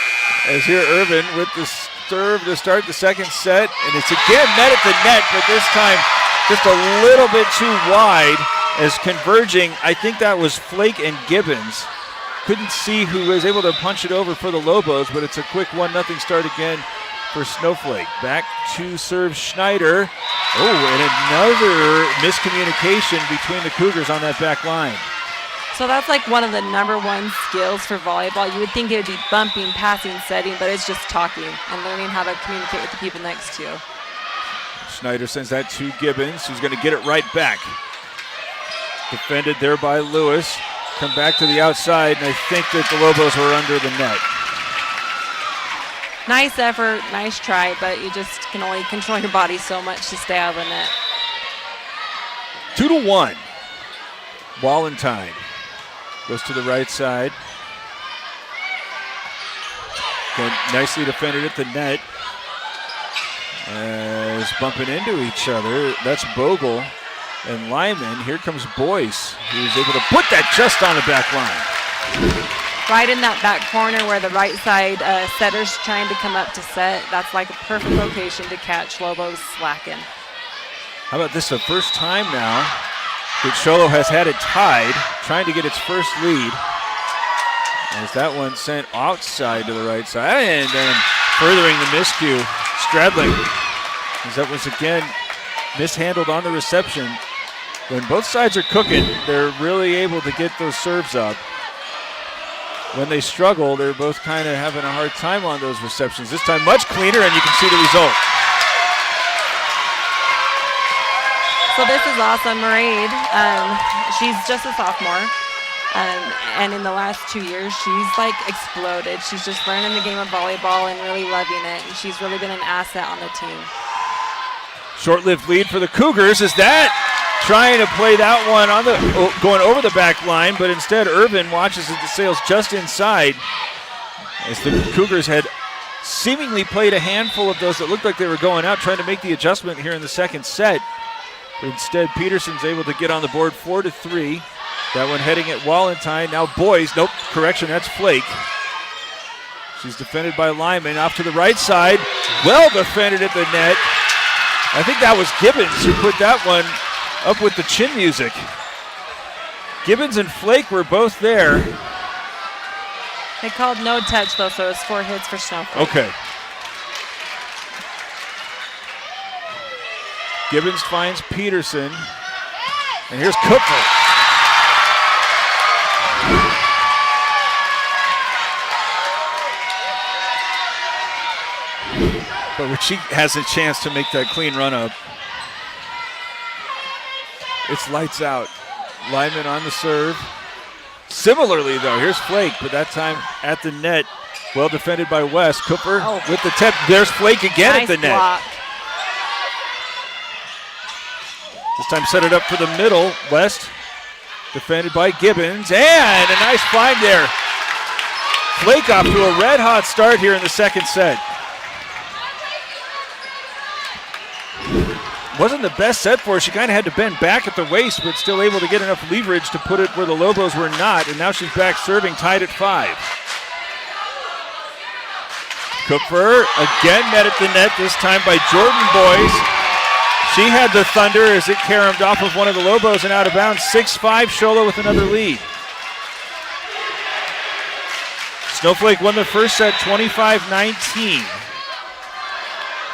As here Irvin with the serve to start the second set, and it's again met at the net, but this time just a little bit too wide as converging. I think that was Flake and Gibbons. Couldn't see who was able to punch it over for the Lobos, but it's a quick 1-0 start again for Snowflake. Back to serve Schneider. Oh, and another miscommunication between the Cougars on that back line.
So that's like one of the #1 skills for volleyball. You would think it would be bumping, passing, setting, but it's just talking and learning how to communicate with the people next to you.
Schneider sends that to Gibbons, who's going to get it right back. Defended there by Lewis. come back to the outside, and I think that the Lobos were under the net.
Nice effort, nice try, but you just can only control your body so much to stay out of the net.
2-1. Wallenstein goes to the right side. Again, nicely defended at the net. As bumping into each other, that's Bogle and Lyman. Here comes Boyce, who's able to put that just on the back line.
Right in that back corner where the right side setter's trying to come up to set. That's like a perfect location to catch Lobos slacking.
How about this? The first time now that Sholo has had it tied, trying to get its first lead. As that one sent outside to the right side, and then furthering the miscue, Stradling. As that was again mishandled on the reception. When both sides are cooking, they're really able to get those serves up. When they struggle, they're both kind of having a hard time on those receptions. This time much cleaner, and you can see the result.
So this is awesome. Mairead, she's just a sophomore. And in the last 2 years, she's like exploded. She's just learning the game of volleyball and really loving it. And she's really been an asset on the team.
Short-lived lead for the Cougars. Is that trying to play that one on the going over the back line, but instead Irvin watches as it sails just inside. As the Cougars had seemingly played a handful of those that looked like they were going out, trying to make the adjustment here in the second set. But instead, Peterson's able to get on the board 4-3. That one heading at Wallenstein. Now Boyce. Nope, correction, that's Flake. She's defended by Lyman. Off to the right side. Well defended at the net. I think that was Gibbons who put that one up with the chin music. Gibbons and Flake were both there.
They called no touch, though, so it's 4 hits for Snowflake.
Okay. Gibbons finds Peterson. And here's Kupfer. But Richie has a chance to make that clean run up. It's lights out. Lyman on the serve. Similarly, though, here's Flake, but that time at the net. Well defended by West. Cooper with the tip. There's Flake again
nice
at the net.
Block.
This time set it up for the middle. West defended by Gibbons. And a nice find there. Flake off to a red-hot start here in the second set. Wasn't the best set for her. She kind of had to bend back at the waist, but still able to get enough leverage to put it where the Lobos were not. And now she's back serving, tied at 5. Kupfer again met at the net, this time by Jordan Boyce. She had the thunder as it caromed off of one of the Lobos and out of bounds. 6-5, Sholo with another lead. Snowflake won the first set 25-19.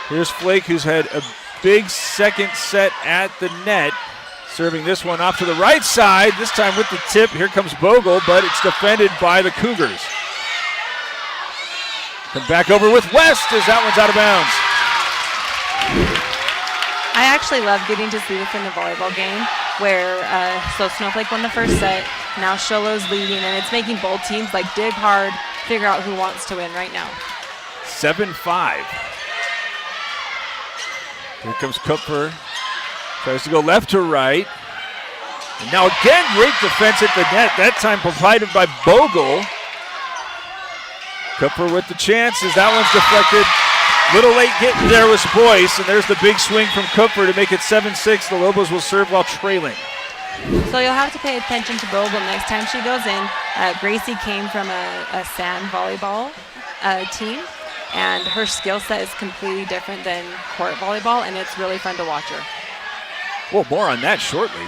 Here's Flake, who's had a big second set at the net. Serving this one off to the right side, this time with the tip. Here comes Bogle, but it's defended by the Cougars. Come back over with West as that one's out of bounds.
I actually love getting to see this in the volleyball game where so Snowflake won the first set. Now Sholo's leading, and it's making both teams like dig hard, figure out who wants to win right now.
7-5. Here comes Kupfer. Tries to go left to right. And now again, great defense at the net. That time provided by Bogle. Kupfer with the chances. That one's deflected. Little late getting there was Boyce, and there's the big swing from Kupfer to make it 7-6. The Lobos will serve while trailing.
So you'll have to pay attention to Bogle next time she goes in. Gracie came from a sand volleyball team, and her skill set is completely different than court volleyball, and it's really fun to watch her.
Well, more on that shortly.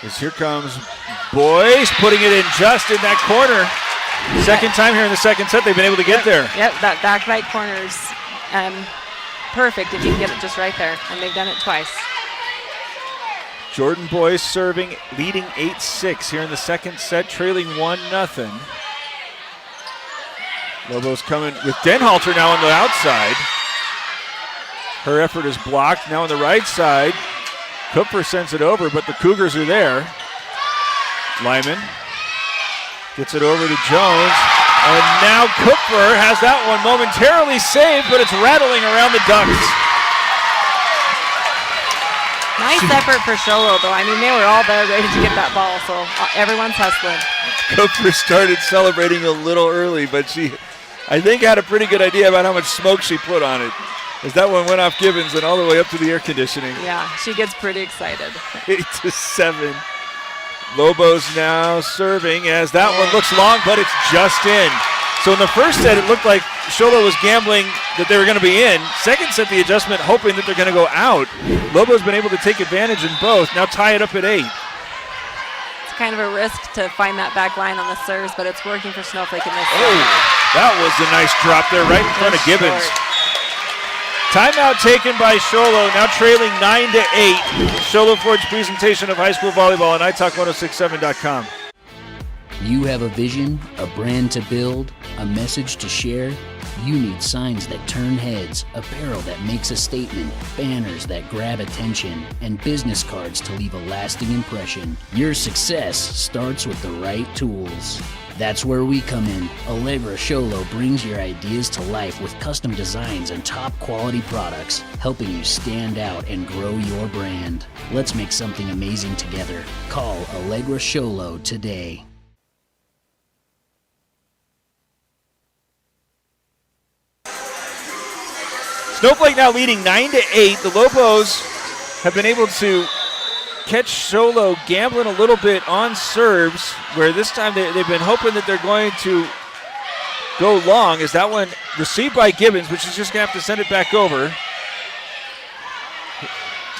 As here comes Boyce, putting it in just in that corner. Second time here in the second set they've been able to get there.
Yep, that back right corner's perfect if you can get it just right there, and they've done it twice.
Jordan Boyce serving, leading 8-6 here in the second set, trailing 1-0. Lobos coming with Denhalter now on the outside. Her effort is blocked. Now on the right side, Kupfer sends it over, but the Cougars are there. Lyman gets it over to Jones. And now Kupfer has that one momentarily saved, but it's rattling around the ducks.
Nice effort for Sholo, though. I mean, they were all there ready to get that ball, so everyone's hustling.
Kupfer started celebrating a little early, but she, I think, had a pretty good idea about how much smoke she put on it, as that one went off Gibbons and all the way up to the air conditioning.
Yeah, she gets pretty excited.
8-7. Lobos now serving as that one looks long, but it's just in. So in the first set, it looked like Sholo was gambling that they were going to be in. Second set, the adjustment, hoping that they're going to go out. Lobos been able to take advantage in both. Now tie it up at 8.
It's kind of a risk to find that back line on the serves, but it's working for Snowflake in this
set. Oh, that was a nice drop there right in front of Gibbons. Timeout taken by Sholo, now trailing 9-8. Sholo Ford's presentation of high school volleyball on iTalk1067.com.
You have a vision, a brand to build, a message to share. You need signs that turn heads, apparel that makes a statement, banners that grab attention, and business cards to leave a lasting impression. Your success starts with the right tools. That's where we come in. Allegra Sholo brings your ideas to life with custom designs and top quality products, helping you stand out and grow your brand. Let's make something amazing together. Call Allegra Sholo today.
Snowflake now leading 9-8. The Lobos have been able to catch Sholo gambling a little bit on serves, where this time they've been hoping that they're going to go long, as that one received by Gibbons, which is just going to have to send it back over.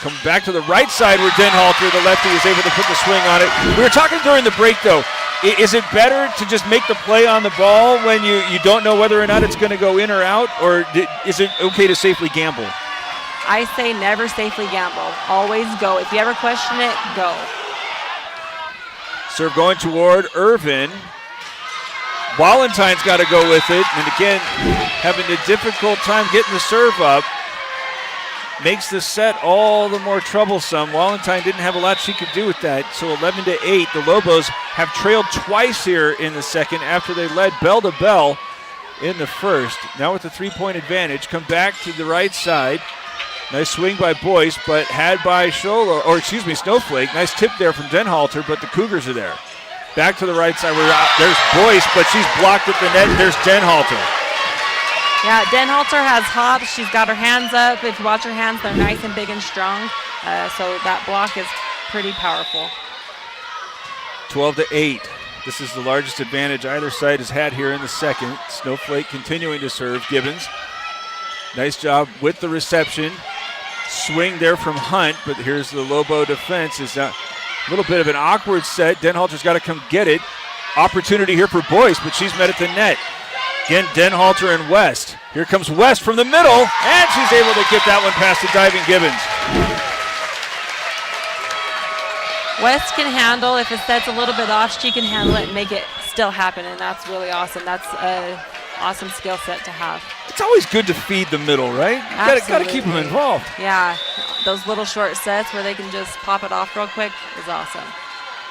Come back to the right side where Denhalter, the lefty, is able to put the swing on it. We were talking during the break, though. Is it better to just make the play on the ball when you don't know whether or not it's going to go in or out, or is it okay to safely gamble?
I say never safely gamble. Always go. If you ever question it, go.
Serve going toward Irvin. Walentine's got to go with it. And again, having a difficult time getting the serve up makes the set all the more troublesome. Walentine didn't have a lot she could do with that. So 11-8, the Lobos have trailed twice here in the second after they led bell to bell in the first. Now with a 3-point advantage, come back to the right side. Nice swing by Boyce, but had by Snowflake. Nice tip there from Denhalter, but the Cougars are there. Back to the right side. There's Boyce, but she's blocked at the net. There's Denhalter.
Yeah, Denhalter has hops. She's got her hands up. If you watch her hands, they're nice and big and strong. So that block is pretty powerful.
12-8. This is the largest advantage either side has had here in the second. Snowflake continuing to serve. Gibbons. Nice job with the reception. Swing there from Hunt, but here's the Lobo defense. It's a little bit of an awkward set. Denhalter's got to come get it. Opportunity here for Boyce, but she's met at the net. Again, Denhalter and West. Here comes West from the middle, and she's able to get that one past the diving Gibbons.
West can handle, if it set's a little bit off, she can handle it and make it still happen, and that's really awesome. That's an awesome skill set to have.
It's always good to feed the middle, right? You got to keep them involved.
Yeah, those little short sets where they can just pop it off real quick is awesome.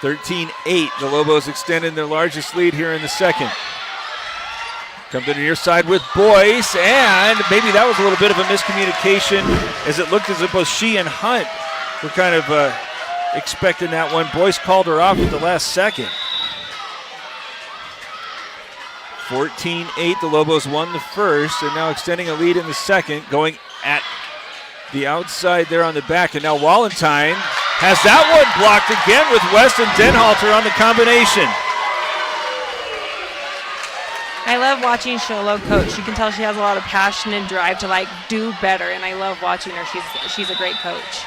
13-8, the Lobos extending their largest lead here in the second. Come to the near side with Boyce, and maybe that was a little bit of a miscommunication, as it looked as if both she and Hunt were kind of expecting that one. Boyce called her off at the last second. 14-8, the Lobos won the first, and now extending a lead in the second, going at the outside there on the back. And now Walentine has that one blocked again with West and Denhalter on the combination.
I love watching Sholo coach. You can tell she has a lot of passion and drive to do better, and I love watching her. She's a great coach.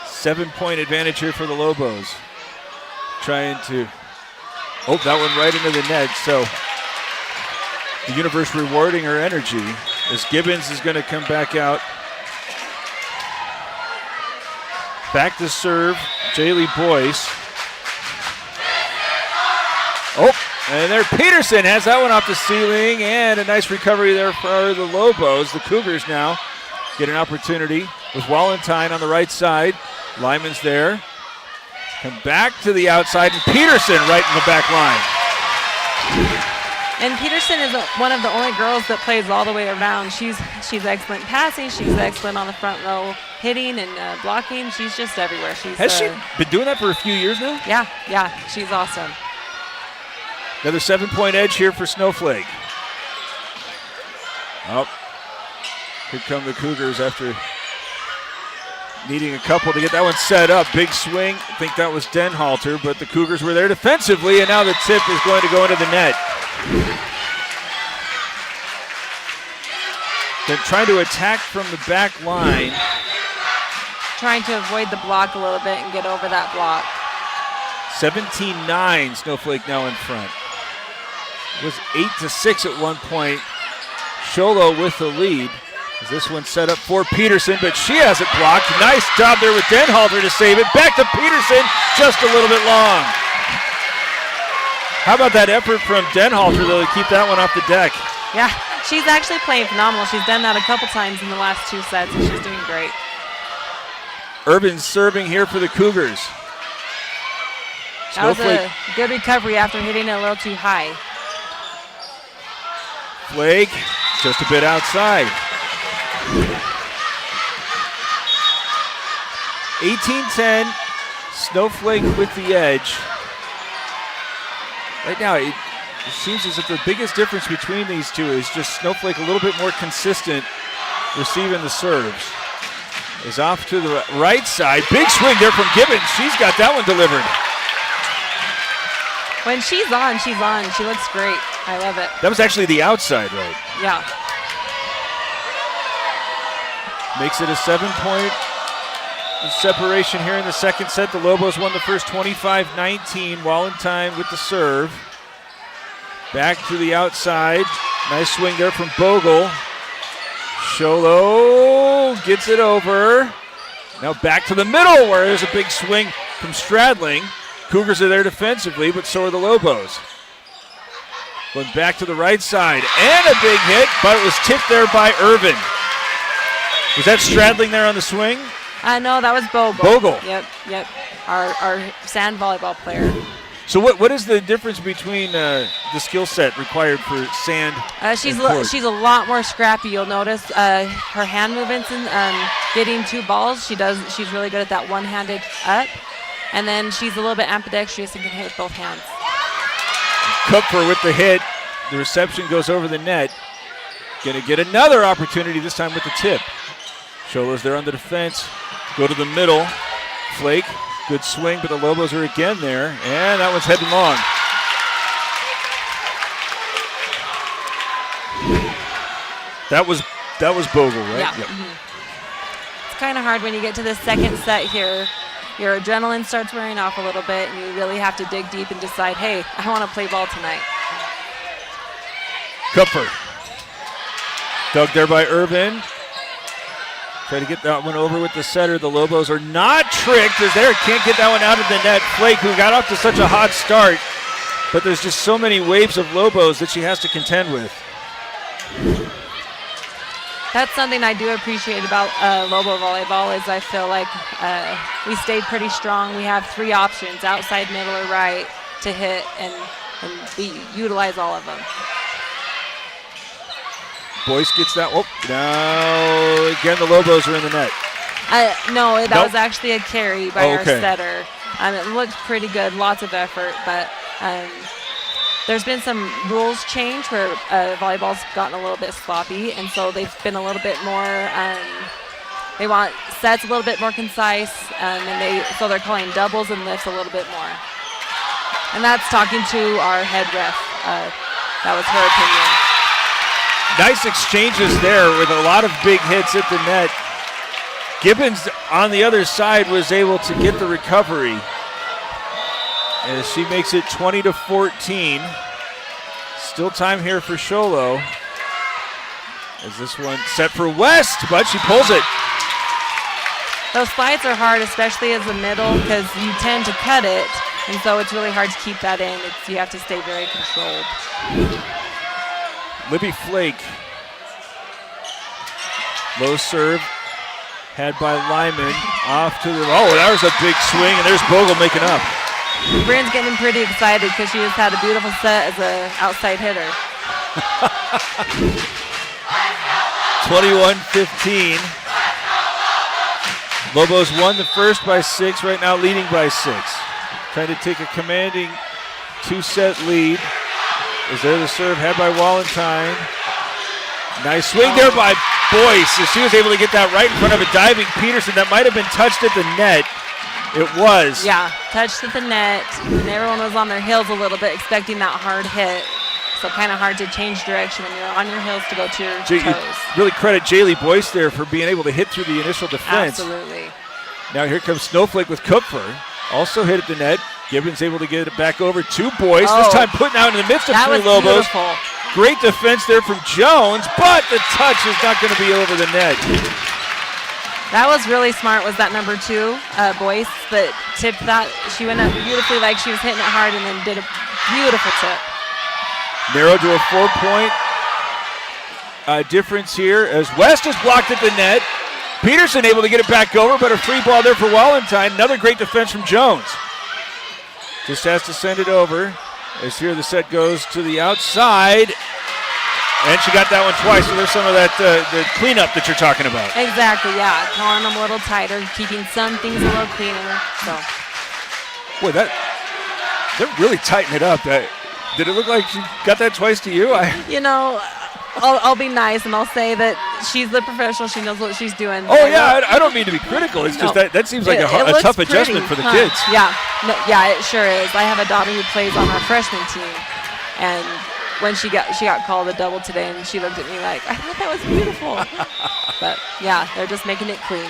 7-point advantage here for the Lobos. Trying to, that one right into the net. So the universe rewarding her energy as Gibbons is going to come back out. Back to serve, Jaylee Boyce. And there Peterson has that one off the ceiling, and a nice recovery there for the Lobos. The Cougars now get an opportunity with Walentine on the right side. Lyman's there. Come back to the outside, and Peterson right in the back line.
And Peterson is one of the only girls that plays all the way around. She's excellent passing. She's excellent on the front row, hitting and blocking. She's just everywhere.
Has she been doing that for a few years now?
Yeah, she's awesome.
Another 7-point edge here for Snowflake. Oh, here come the Cougars after needing a couple to get that one set up. Big swing. I think that was Denhalter, but the Cougars were there defensively, and now the tip is going to go into the net. They're trying to attack from the back line.
Trying to avoid the block a little bit and get over that block.
17-9, Snowflake now in front. It was 8-6 at one point. Sholo with the lead. As this one set up for Peterson, but she has it blocked. Nice job there with Denhalter to save it. Back to Peterson, just a little bit long. How about that effort from Denhalter, though, to keep that one off the deck?
Yeah, she's actually playing phenomenal. She's done that a couple times in the last 2 sets, and she's doing great.
Irvin's serving here for the Cougars.
That was a good recovery after hitting it a little too high.
Flake just a bit outside. 18-10, Snowflake with the edge. Right now, it seems as if the biggest difference between these two is just Snowflake a little bit more consistent receiving the serves. Is off to the right side. Big swing there from Gibbons. She's got that one delivered.
When she's on, she's on. She looks great. I love it.
That was actually the outside, right?
Yeah.
Makes it a 7-point separation here in the second set. The Lobos won the first 25-19. Wallentine with the serve. Back to the outside. Nice swing there from Bogle. Sholo gets it over. Now back to the middle where there's a big swing from Stradling. Cougars are there defensively, but so are the Lobos. Going back to the right side, and a big hit, but it was tipped there by Irvin. Was that Stradling there on the swing?
No, that was Bogle.
Bogle.
Yep. Our sand volleyball player.
So what is the difference between the skill set required for sand
she's
and court?
She's a lot more scrappy. You'll notice her hand movements and getting 2 balls. She's really good at that one-handed up. And then she's a little bit ambidextrous and can hit with both hands.
Kupfer with the hit. The reception goes over the net. Going to get another opportunity, this time with the tip. Sholo's there on the defense. Go to the middle. Flake, good swing, but the Lobos are again there. And that one's heading long. That was Bogle, right?
Yeah.
Yep.
Mm-hmm. It's kind of hard when you get to the second set here. Your adrenaline starts wearing off a little bit, and you really have to dig deep and decide, hey, I want to play ball tonight.
Kupfer. Dug there by Irvin. Try to get that one over with the setter. The Lobos are not tricked as they can't get that one out of the net. Flake, who got off to such a hot start, but there's just so many waves of Lobos that she has to contend with.
That's something I do appreciate about Lobo volleyball is I feel like we stayed pretty strong. We have 3 options, outside, middle, or right, to hit, and we utilize all of them.
Boyce gets that. Oh, now again the Lobos are in the net.
No, that was actually a carry by our
okay.
setter. It looked pretty good, lots of effort, but there's been some rules change where volleyball's gotten a little bit sloppy, and so they've been a little bit more, they want sets a little bit more concise, so they're calling doubles and lifts a little bit more. And that's talking to our head ref. That was her opinion.
Nice exchanges there with a lot of big hits at the net. Gibbons on the other side was able to get the recovery as she makes it 20-14. Still time here for Sholo. As this one set for West, but she pulls it.
Those slides are hard, especially as a middle, because you tend to cut it, and so it's really hard to keep that in. You have to stay very controlled.
Libby Flake. Low serve. Had by Lyman. Off to the... Oh, that was a big swing, and there's Bogle making up.
Bryn's getting pretty excited because she just had a beautiful set as an outside hitter.
21-15. Lobos won the first by 6, right now leading by 6. Trying to take a commanding 2-set lead. Is there the serve had by Wallenstein. Nice swing there by Boyce. She was able to get that right in front of a diving Peterson. That might have been touched at the net. It was.
Yeah, touched at the net, and everyone was on their heels a little bit, expecting that hard hit. So kind of hard to change direction when you're on your heels to go to your toes.
You really credit Jaylee Boyce there for being able to hit through the initial defense.
Absolutely.
Now here comes Snowflake with Kupfer. Also hit at the net. Gibbons able to get it back over to Boyce. This time putting out in the midst of three Lobos.
Beautiful.
Great defense there from Jones, but the touch is not going to be over the net.
That was really smart, was that number 2, Boyce, that tipped that. She went up beautifully like she was hitting it hard and then did a beautiful tip.
Narrowed to a 4-point difference here as West is blocked at the net. Peterson able to get it back over, but a free ball there for Wallenstein. Another great defense from Jones. Just has to send it over as here the set goes to the outside. And she got that one twice, so there's some of that the cleanup that you're talking about.
Exactly, yeah. Calling them a little tighter, keeping some things a little cleaner. So.
Boy, they're really tightening it up. Did it look like she got that twice to you?
I'll be nice and I'll say that she's the professional. She knows what she's doing.
Oh, yeah, I don't mean to be critical. It's just that seems like a tough adjustment for the kids.
Yeah, yeah, it sure is. I have a daughter who plays on our freshman team, and when she got called a double today, and she looked at me like, I thought that was beautiful. But, yeah, they're just making it clean.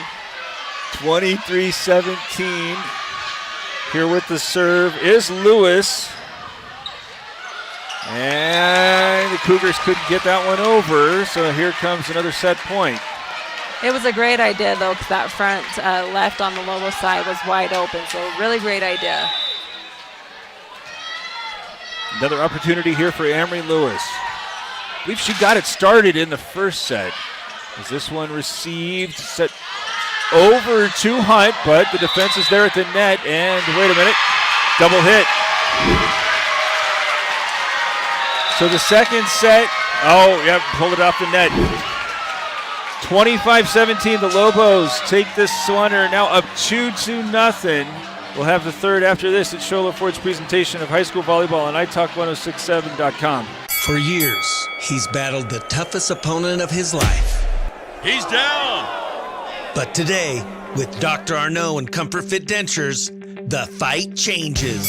23-17. Here with the serve is Lewis. And the Cougars couldn't get that one over, so here comes another set point.
It was a great idea, though, because that front left on the Lobo side was wide open, so really great idea.
Another opportunity here for Amory Lewis. I believe she got it started in the first set. As this one received, set over to Hunt, but the defense is there at the net, and wait a minute, double hit. So the second set, pulled it off the net. 25-17, the Lobos take this one, are now up 2-0. We'll have the third after this at Sholo Ford's presentation of high school volleyball on italk1067.com.
For years, he's battled the toughest opponent of his life.
He's down!
But today, with Dr. Arnaud and Comfort Fit Dentures, the fight changes.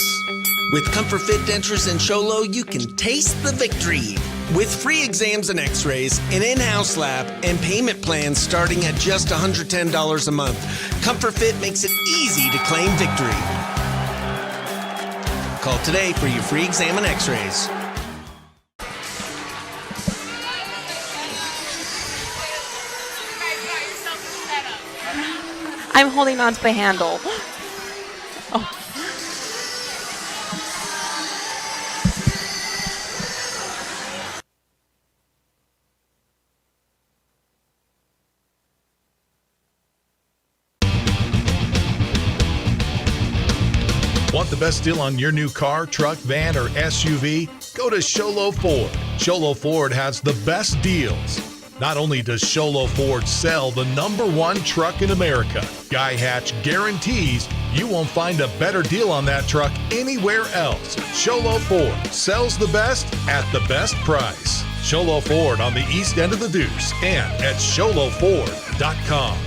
With Comfort Fit Dentures and Sholo, you can taste the victory. With free exams and x-rays, an in-house lab, and payment plans starting at just $110 a month, Comfort Fit makes it easy to claim victory. Call today for your free exam and x-rays.
I'm holding on to the handle. Oh.
Want the best deal on your new car, truck, van, or SUV? Go to Sholo Ford. Sholo Ford has the best deals. Not only does Sholo Ford sell the #1 truck in America, Guy Hatch guarantees you won't find a better deal on that truck anywhere else. Sholo Ford sells the best at the best price. Sholo Ford on the east end of the Deuce and at SholoFord.com.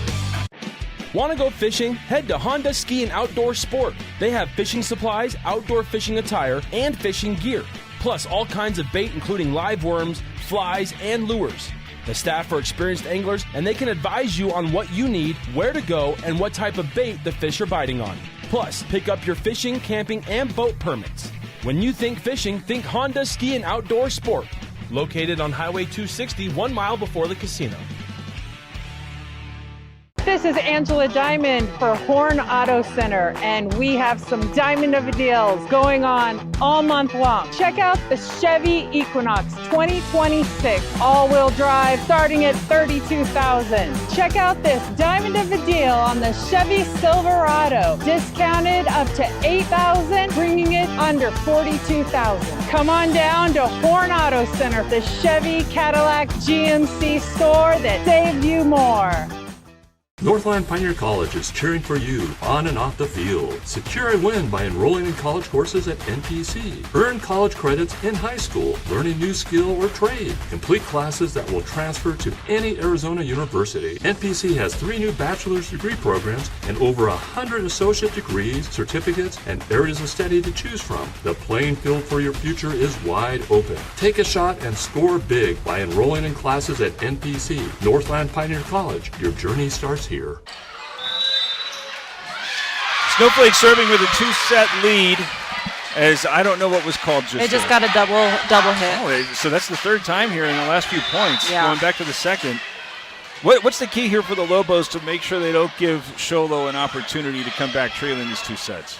Want to go fishing? Head to Honda Ski and Outdoor Sport. They have fishing supplies, outdoor fishing attire, and fishing gear. Plus all kinds of bait including live worms, flies, and lures. The staff are experienced anglers and they can advise you on what you need, where to go, and what type of bait the fish are biting on. Plus, pick up your fishing, camping, and boat permits. When you think fishing, think Honda Ski and Outdoor Sport. Located on Highway 260, 1 mile before the casino.
This is Angela Diamond for Horn Auto Center, and we have some diamond of deals going on all month long. Check out the Chevy Equinox 2026 all-wheel drive starting at $32,000. Check out this diamond of a deal on the Chevy Silverado, discounted up to $8,000, bringing it under $42,000. Come on down to Horn Auto Center, the Chevy Cadillac GMC store that saved you more.
Northland Pioneer College is cheering for you on and off the field. Secure a win by enrolling in college courses at NPC. Earn college credits in high school, learn a new skill or trade. Complete classes that will transfer to any Arizona university. NPC has 3 new bachelor's degree programs and over 100 associate degrees, certificates, and areas of study to choose from. The playing field for your future is wide open. Take a shot and score big by enrolling in classes at NPC. Northland Pioneer College. Your journey starts here.
Snowflake serving with a 2-set lead, as I don't know what was called just
They just got a double hit.
Oh, so that's the third time here in the last few points,
Yeah.
going back to the second. What's the key here for the Lobos to make sure they don't give Sholo an opportunity to come back trailing these 2 sets?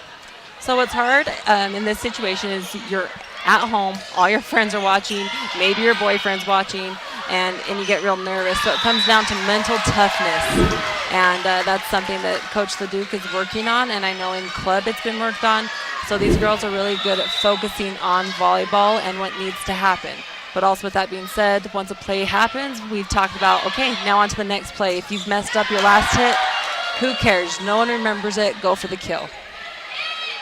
So what's hard in this situation is you're at home, all your friends are watching, maybe your boyfriend's watching, and you get real nervous. So it comes down to mental toughness, and that's something that Coach LeDuc is working on, and I know in club it's been worked on. So these girls are really good at focusing on volleyball and what needs to happen. But also with that being said, once a play happens, we've talked about, okay, now on to the next play. If you've messed up your last hit, who cares? No one remembers it. Go for the kill.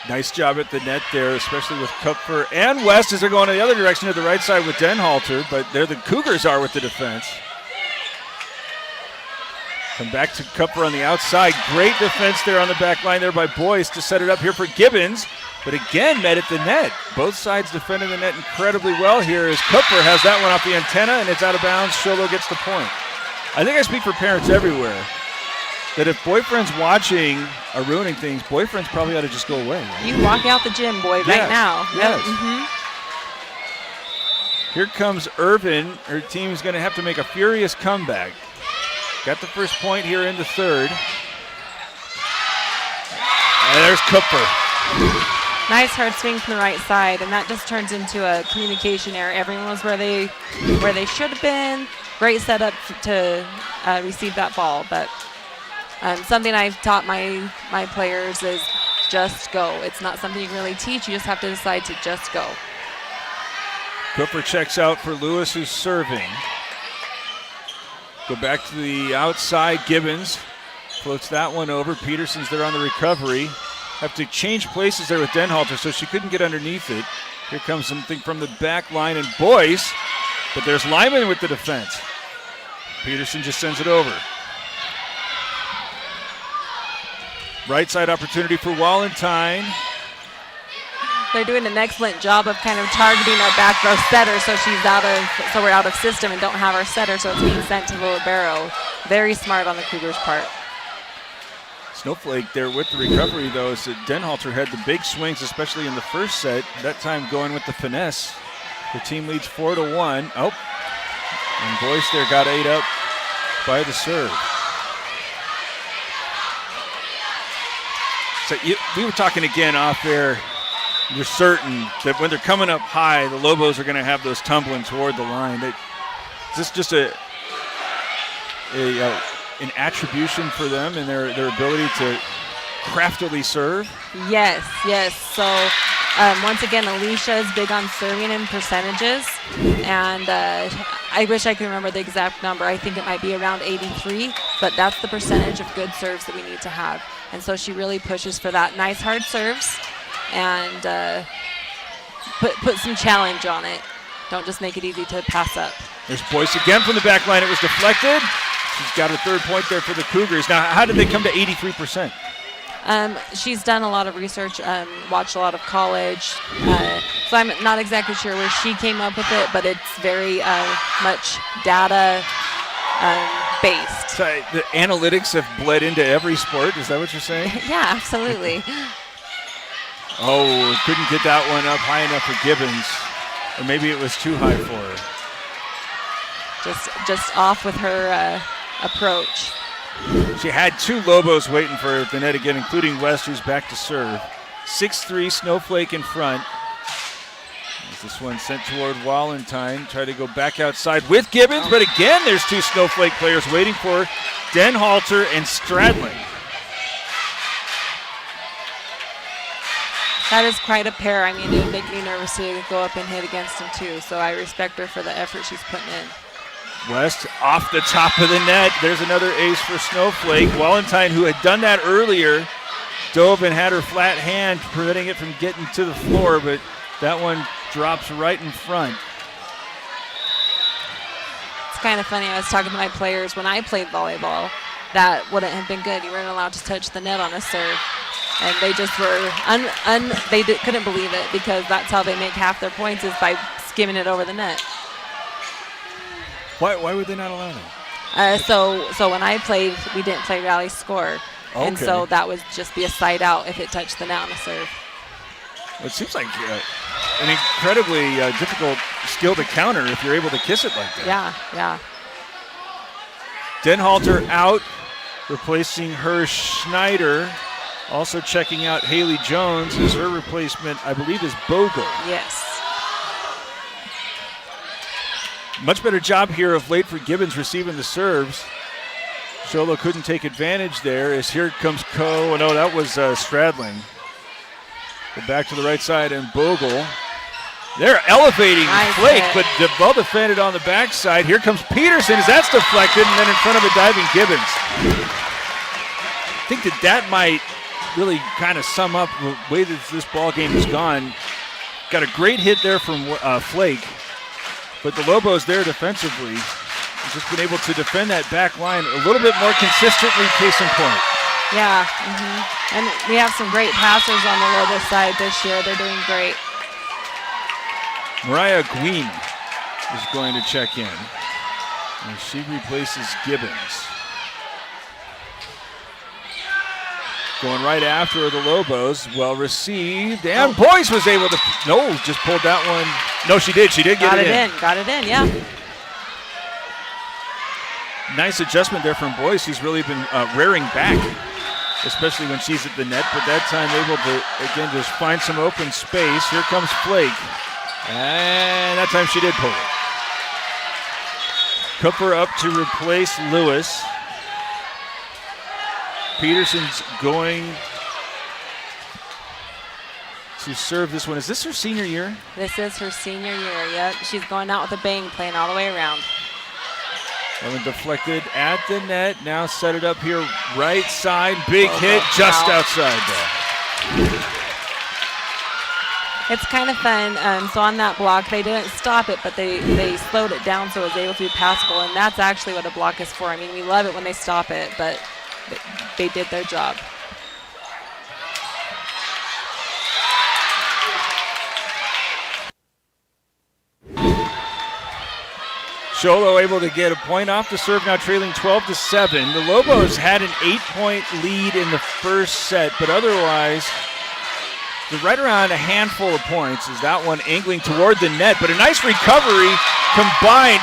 Nice job at the net there, especially with Kupfer and West as they're going in the other direction to the right side with Denhalter, but there the Cougars are with the defense. Come back to Kupfer on the outside. Great defense there on the back line there by Boyce to set it up here for Gibbons, but again met at the net. Both sides defending the net incredibly well here as Kupfer has that one off the antenna and it's out of bounds. Sholo gets the point. I think I speak for parents everywhere that if boyfriends watching are ruining things, boyfriends probably ought to just go away. Right?
You walk out the gym, boy, right now.
Yes.
Mm-hmm.
Here comes Irvin. Her team is going to have to make a furious comeback. Got the first point here in the third. And there's Kupfer.
Nice hard swing from the right side, and that just turns into a communication error. Everyone was where they should have been. Great setup to receive that ball, but something I've taught my players is just go. It's not something you can really teach. You just have to decide to just go.
Kupfer checks out for Lewis, who's serving. Go back to the outside. Gibbons floats that one over. Peterson's there on the recovery. Have to change places there with Denhalter, so she couldn't get underneath it. Here comes something from the back line and Boyce, but there's Lyman with the defense. Peterson just sends it over. Right side opportunity for Walentine.
They're doing an excellent job of kind of targeting our back row setter, so we're out of system and don't have our setter, so it's being sent to the libero. Very smart on the Cougars' part.
Snowflake there with the recovery, though, as Denhalter had the big swings, especially in the first set. That time going with the finesse. The team leads 4-1. Oh, and Boyce there got 8 up by the serve. So we were talking again off air. You're certain that when they're coming up high, the Lobos are going to have those tumbling toward the line. Is this just an attribution for them and their ability to craftily serve?
Yes. So once again, Alicia is big on serving in percentages, and I wish I could remember the exact number. I think it might be around 83, but that's the percentage of good serves that we need to have. And so she really pushes for that. Nice hard serves, and put some challenge on it. Don't just make it easy to pass up.
There's Boyce again from the back line. It was deflected. She's got her third point there for the Cougars. Now, how did they come to 83%?
She's done a lot of research, watched a lot of college, so I'm not exactly sure where she came up with it, but it's very much data based.
So the analytics have bled into every sport. Is that what you're saying?
Yeah, absolutely.
Oh, couldn't get that one up high enough for Gibbons, or maybe it was too high for her.
Just off with her approach.
She had two Lobos waiting for the net again, including West, who's back to serve. 6-3, Snowflake in front. As this one sent toward Wallentyne. Try to go back outside with Gibbons, but again, there's two Snowflake players waiting for Denhalter and Stradling.
That is quite a pair. I mean, it would make me nervous to go up and hit against him, too. So I respect her for the effort she's putting in.
West off the top of the net. There's another ace for Snowflake. Wallentyne, who had done that earlier, dove and had her flat hand, preventing it from getting to the floor, but that one drops right in front.
It's kind of funny. I was talking to my players when I played volleyball. That wouldn't have been good. You weren't allowed to touch the net on a serve. And they just were, couldn't believe it, because that's how they make half their points, is by skimming it over the net.
Why would they not allow that?
So when I played, we didn't play rally score.
Okay.
And so that would just be a side out if it touched the net on a serve.
Well, it seems like an incredibly difficult skill to counter if you're able to kiss it like that.
Yeah.
Denhalter out, replacing her Schneider. Also checking out Haley Jones as her replacement, I believe, is Bogle.
Yes.
Much better job here of late for Gibbons receiving the serves. Sholo couldn't take advantage there as here comes Coe. Oh, no, that was Stradling. But back to the right side, and Bogle. They're elevating Flake, but well defended on the backside. Here comes Peterson as that's deflected, and then in front of a diving Gibbons. I think that might really kind of sum up the way that this ball game has gone. Got a great hit there from Flake, but the Lobos there defensively have just been able to defend that back line a little bit more consistently, case in point.
Yeah, and we have some great passers on the Lobos side this year. They're doing great.
Mariah Gween is going to check in, and she replaces Gibbons. Going right after the Lobos, well received, and Boyce was able to, just pulled that one. No, she did get it in.
Got it in, yeah.
Nice adjustment there from Boyce, who's really been rearing back, especially when she's at the net, but that time able to, again, just find some open space. Here comes Flake, and that time she did pull it. Cooper up to replace Lewis. Peterson's going to serve this one. Is this her senior year?
This is her senior year, yep. She's going out with a bang, playing all the way around.
That one deflected at the net. Now set it up here, right side. Big hit just outside there.
It's kind of fun. So on that block, they didn't stop it, but they slowed it down so it was able to be passable, and that's actually what a block is for. I mean, we love it when they stop it, but they did their job.
Sholo able to get a point off the serve, now trailing 12-7. The Lobos had an 8-point lead in the first set, but otherwise, they're right around a handful of points as that one angling toward the net, but a nice recovery combined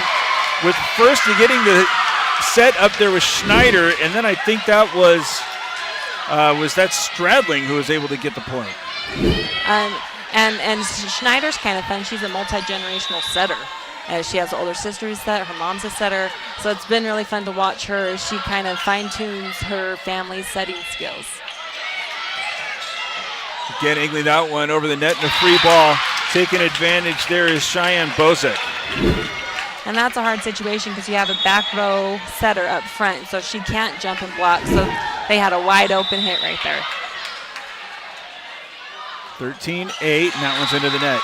with first getting the set up there with Schneider, and then I think that was that Stradling who was able to get the point.
And Schneider's kind of fun. She's a multi-generational setter. She has an older sister who's set, her mom's a setter, so it's been really fun to watch her as she kind of fine-tunes her family's setting skills.
Again, angling that one over the net and a free ball. Taking advantage there is Cheyenne Bozek.
And that's a hard situation because you have a back row setter up front, so she can't jump and block. So they had a wide open hit right there.
13-8, and that one's into the net.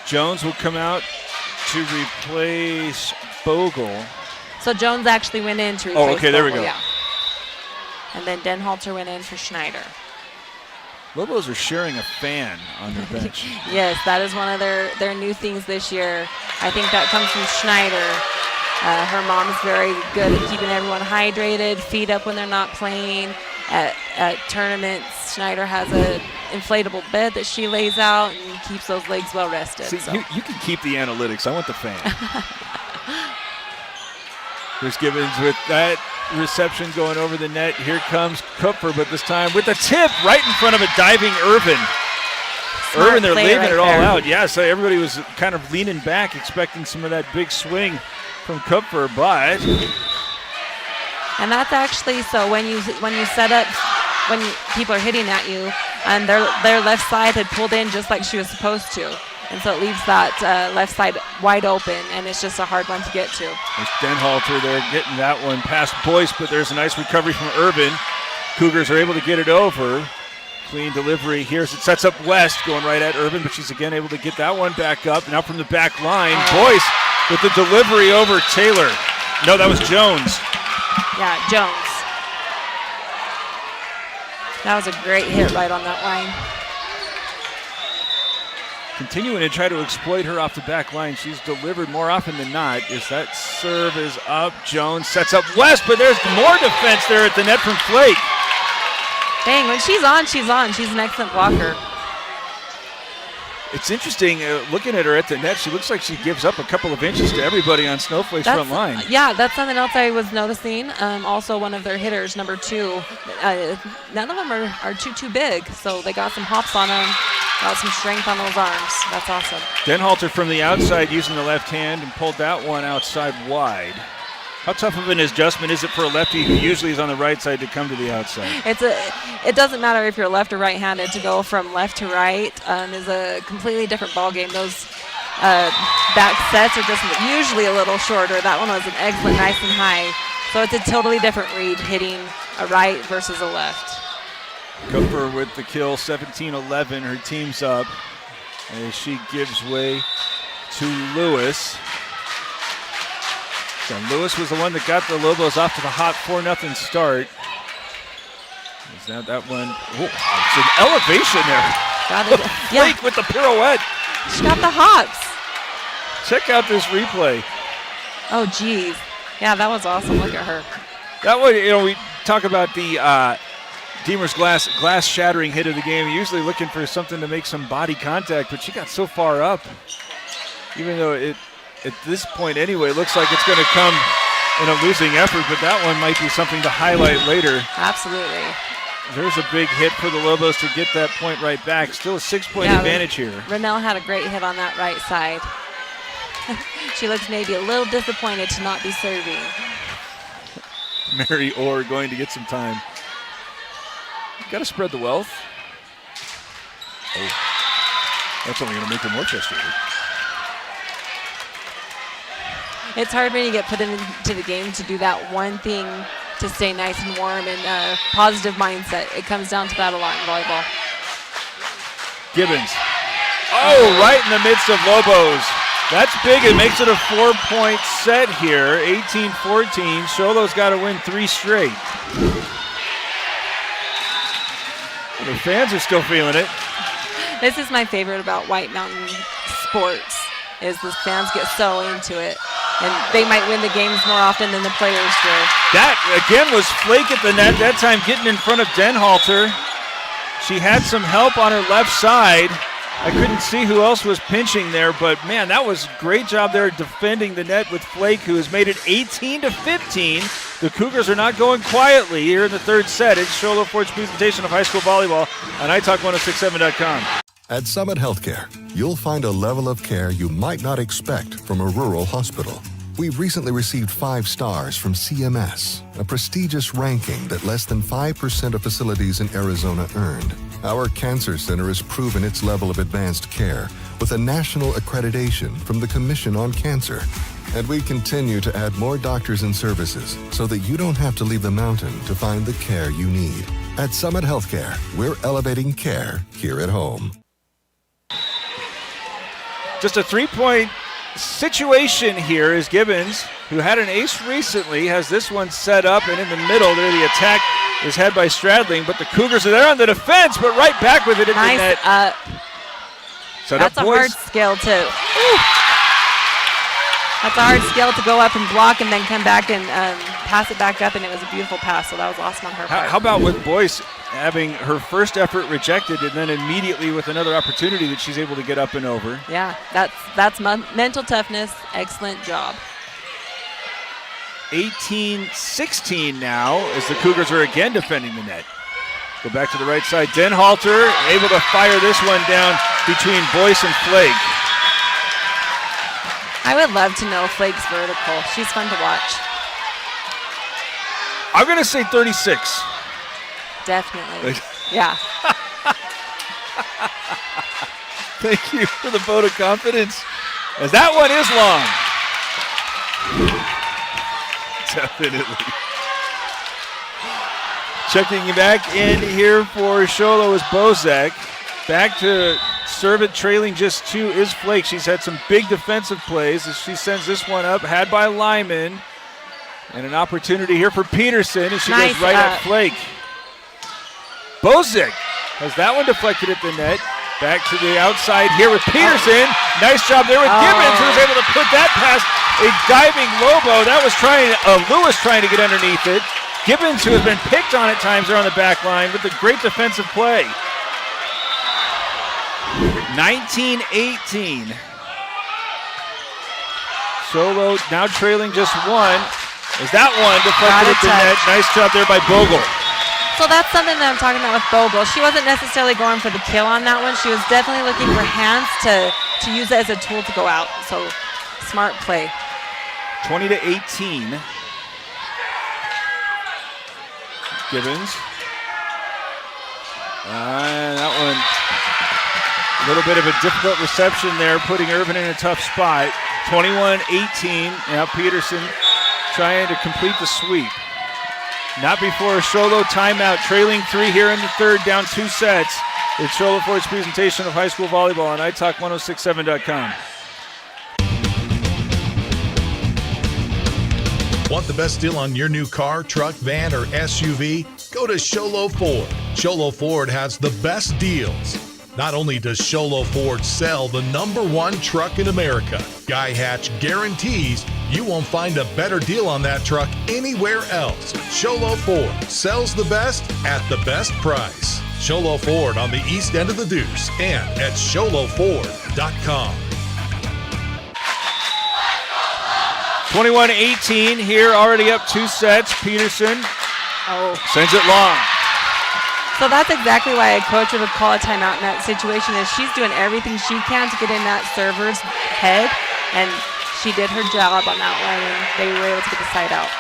Jones will come out to replace Bogle.
So Jones actually went in to replace
Bogle. There we go.
Yeah. And then Denhalter went in for Schneider.
Lobos are sharing a fan on their bench.
Yes, that is one of their new things this year. I think that comes from Schneider. Her mom is very good at keeping everyone hydrated, feed up when they're not playing. At tournaments, Schneider has inflatable bed that she lays out and keeps those legs well rested.
See,
so.
you can keep the analytics. I want the fan. Here's Gibbons with that reception going over the net. Here comes Kupfer, but this time with the tip right in front of a diving Irvin. Irvin, they're leaving it all out. Yeah, so everybody was kind of leaning back, expecting some of that big swing from Kupfer, but.
And that's actually, so when you set up, when people are hitting at you, and their left side had pulled in just like she was supposed to. And so it leaves that left side wide open, and it's just a hard one to get to.
There's Denhalter there getting that one past Boyce, but there's a nice recovery from Irvin. Cougars are able to get it over. Clean delivery here as it sets up West, going right at Irvin, but she's again able to get that one back up. Now from the back line, Boyce with the delivery over Taylor. No, that was Jones.
Yeah, Jones. That was a great hit right on that line.
Continuing to try to exploit her off the back line. She's delivered more often than not. As that serve is up, Jones sets up West, but there's more defense there at the net from Flake.
Dang, when she's on, she's on. She's an excellent blocker.
It's interesting, looking at her at the net, she looks like she gives up a couple of inches to everybody on Snowflake's front line.
Yeah, that's something else I was noticing. Also, one of their hitters, number 2, none of them are too big, so they got some hops on them, got some strength on those arms. That's awesome.
Denhalter from the outside using the left hand and pulled that one outside wide. How tough of an adjustment is it for a lefty who usually is on the right side to come to the outside?
It doesn't matter if you're left or right-handed. To go from left to right is a completely different ballgame. Those back sets are just usually a little shorter. That one was an excellent, nice and high. So it's a totally different read hitting a right versus a left.
Kupfer with the kill, 17-11. Her team's up as she gives way to Lewis. So Lewis was the one that got the Lobos off to the hot 4-0 start. Is that one? Oh, it's an elevation there.
Got it.
Flake with the pirouette.
She got the hops.
Check out this replay.
Oh, geez. Yeah, that was awesome. Look at her.
That one, we talk about the Deemer's glass shattering hit of the game. Usually looking for something to make some body contact, but she got so far up. Even though at this point anyway, looks like it's going to come in a losing effort, but that one might be something to highlight later.
Absolutely.
There's a big hit for the Lobos to get that point right back. Still a 6-point advantage here.
Rennell had a great hit on that right side. She looks maybe a little disappointed to not be serving.
Mary Orr going to get some time. Got to spread the wealth. Oh, that's only going to make her more frustrated.
It's hard when you get put into the game to do that one thing to stay nice and warm and positive mindset. It comes down to that a lot in volleyball.
Gibbons. Oh, right in the midst of Lobos. That's big. It makes it a 4-point set here, 18-14. Sholo's got to win 3 straight. The fans are still feeling it.
This is my favorite about White Mountain sports, is the fans get so into it. And they might win the games more often than the players do.
That, again, was Flake at the net, that time getting in front of Denhalter. She had some help on her left side. I couldn't see who else was pinching there, but, man, that was a great job there defending the net with Flake, who has made it 18-15. The Cougars are not going quietly here in the third set. It's Sholo Ford's presentation of high school volleyball on italk1067.com.
At Summit Healthcare, you'll find a level of care you might not expect from a rural hospital. We've recently received 5 stars from CMS, a prestigious ranking that less than 5% of facilities in Arizona earned. Our cancer center has proven its level of advanced care with a national accreditation from the Commission on Cancer. And we continue to add more doctors and services so that you don't have to leave the mountain to find the care you need. At Summit Healthcare, we're elevating care here at home.
Just a 3-point situation here as Gibbons, who had an ace recently, has this one set up, and in the middle there the attack is had by Stradling, but the Cougars are there on the defense, but right back with it in the net.
Nice.
So
that's a hard skill too. Ooh. That's a hard skill to go up and block and then come back and pass it back up, and it was a beautiful pass, so that was awesome on her part.
How about with Boyce having her first effort rejected and then immediately with another opportunity that she's able to get up and over?
Yeah, that's mental toughness. Excellent job.
18-16 now as the Cougars are again defending the net. Go back to the right side. Denhalter able to fire this one down between Boyce and Flake.
I would love to know Flake's vertical. She's fun to watch.
I'm going to say 36.
Definitely. Yeah.
Thank you for the vote of confidence, as that one is long. Definitely. Checking back in here for Sholo is Bozak. Back to serve it, trailing just 2 is Flake. She's had some big defensive plays as she sends this one up, had by Lyman. And an opportunity here for Peterson as she goes right at Flake. Bozak has that one deflected at the net. Back to the outside here with Peterson. Nice job there with Gibbons, who was able to put that past a diving Lobo. That was Lewis trying to get underneath it. Gibbons, who has been picked on at times there on the back line with a great defensive play. 19-18. Sholo now trailing just 1. Is that one deflected at the net? Nice job there by Bogle.
So that's something that I'm talking about with Bogle. She wasn't necessarily going for the kill on that one. She was definitely looking for hands to use it as a tool to go out. So smart play.
20-18. Gibbons. That one, a little bit of a difficult reception there, putting Irvin in a tough spot. 21-18. Now Peterson trying to complete the sweep. Not before a Sholo timeout, trailing 3 here in the third, down 2 sets. It's Sholo Ford's presentation of high school volleyball on italk1067.com.
Want the best deal on your new car, truck, van, or SUV? Go to Sholo Ford. Sholo Ford has the best deals. Not only does Sholo Ford sell the #1 truck in America, Guy Hatch guarantees you won't find a better deal on that truck anywhere else. Sholo Ford sells the best at the best price. Sholo Ford on the east end of the Deuce and at sholoford.com.
21-18 here, already up 2 sets. Peterson sends it long.
So that's exactly why a coach would call a timeout in that situation, is she's doing everything she can to get in that server's head, and she did her job on that one, and they were able to get the side out.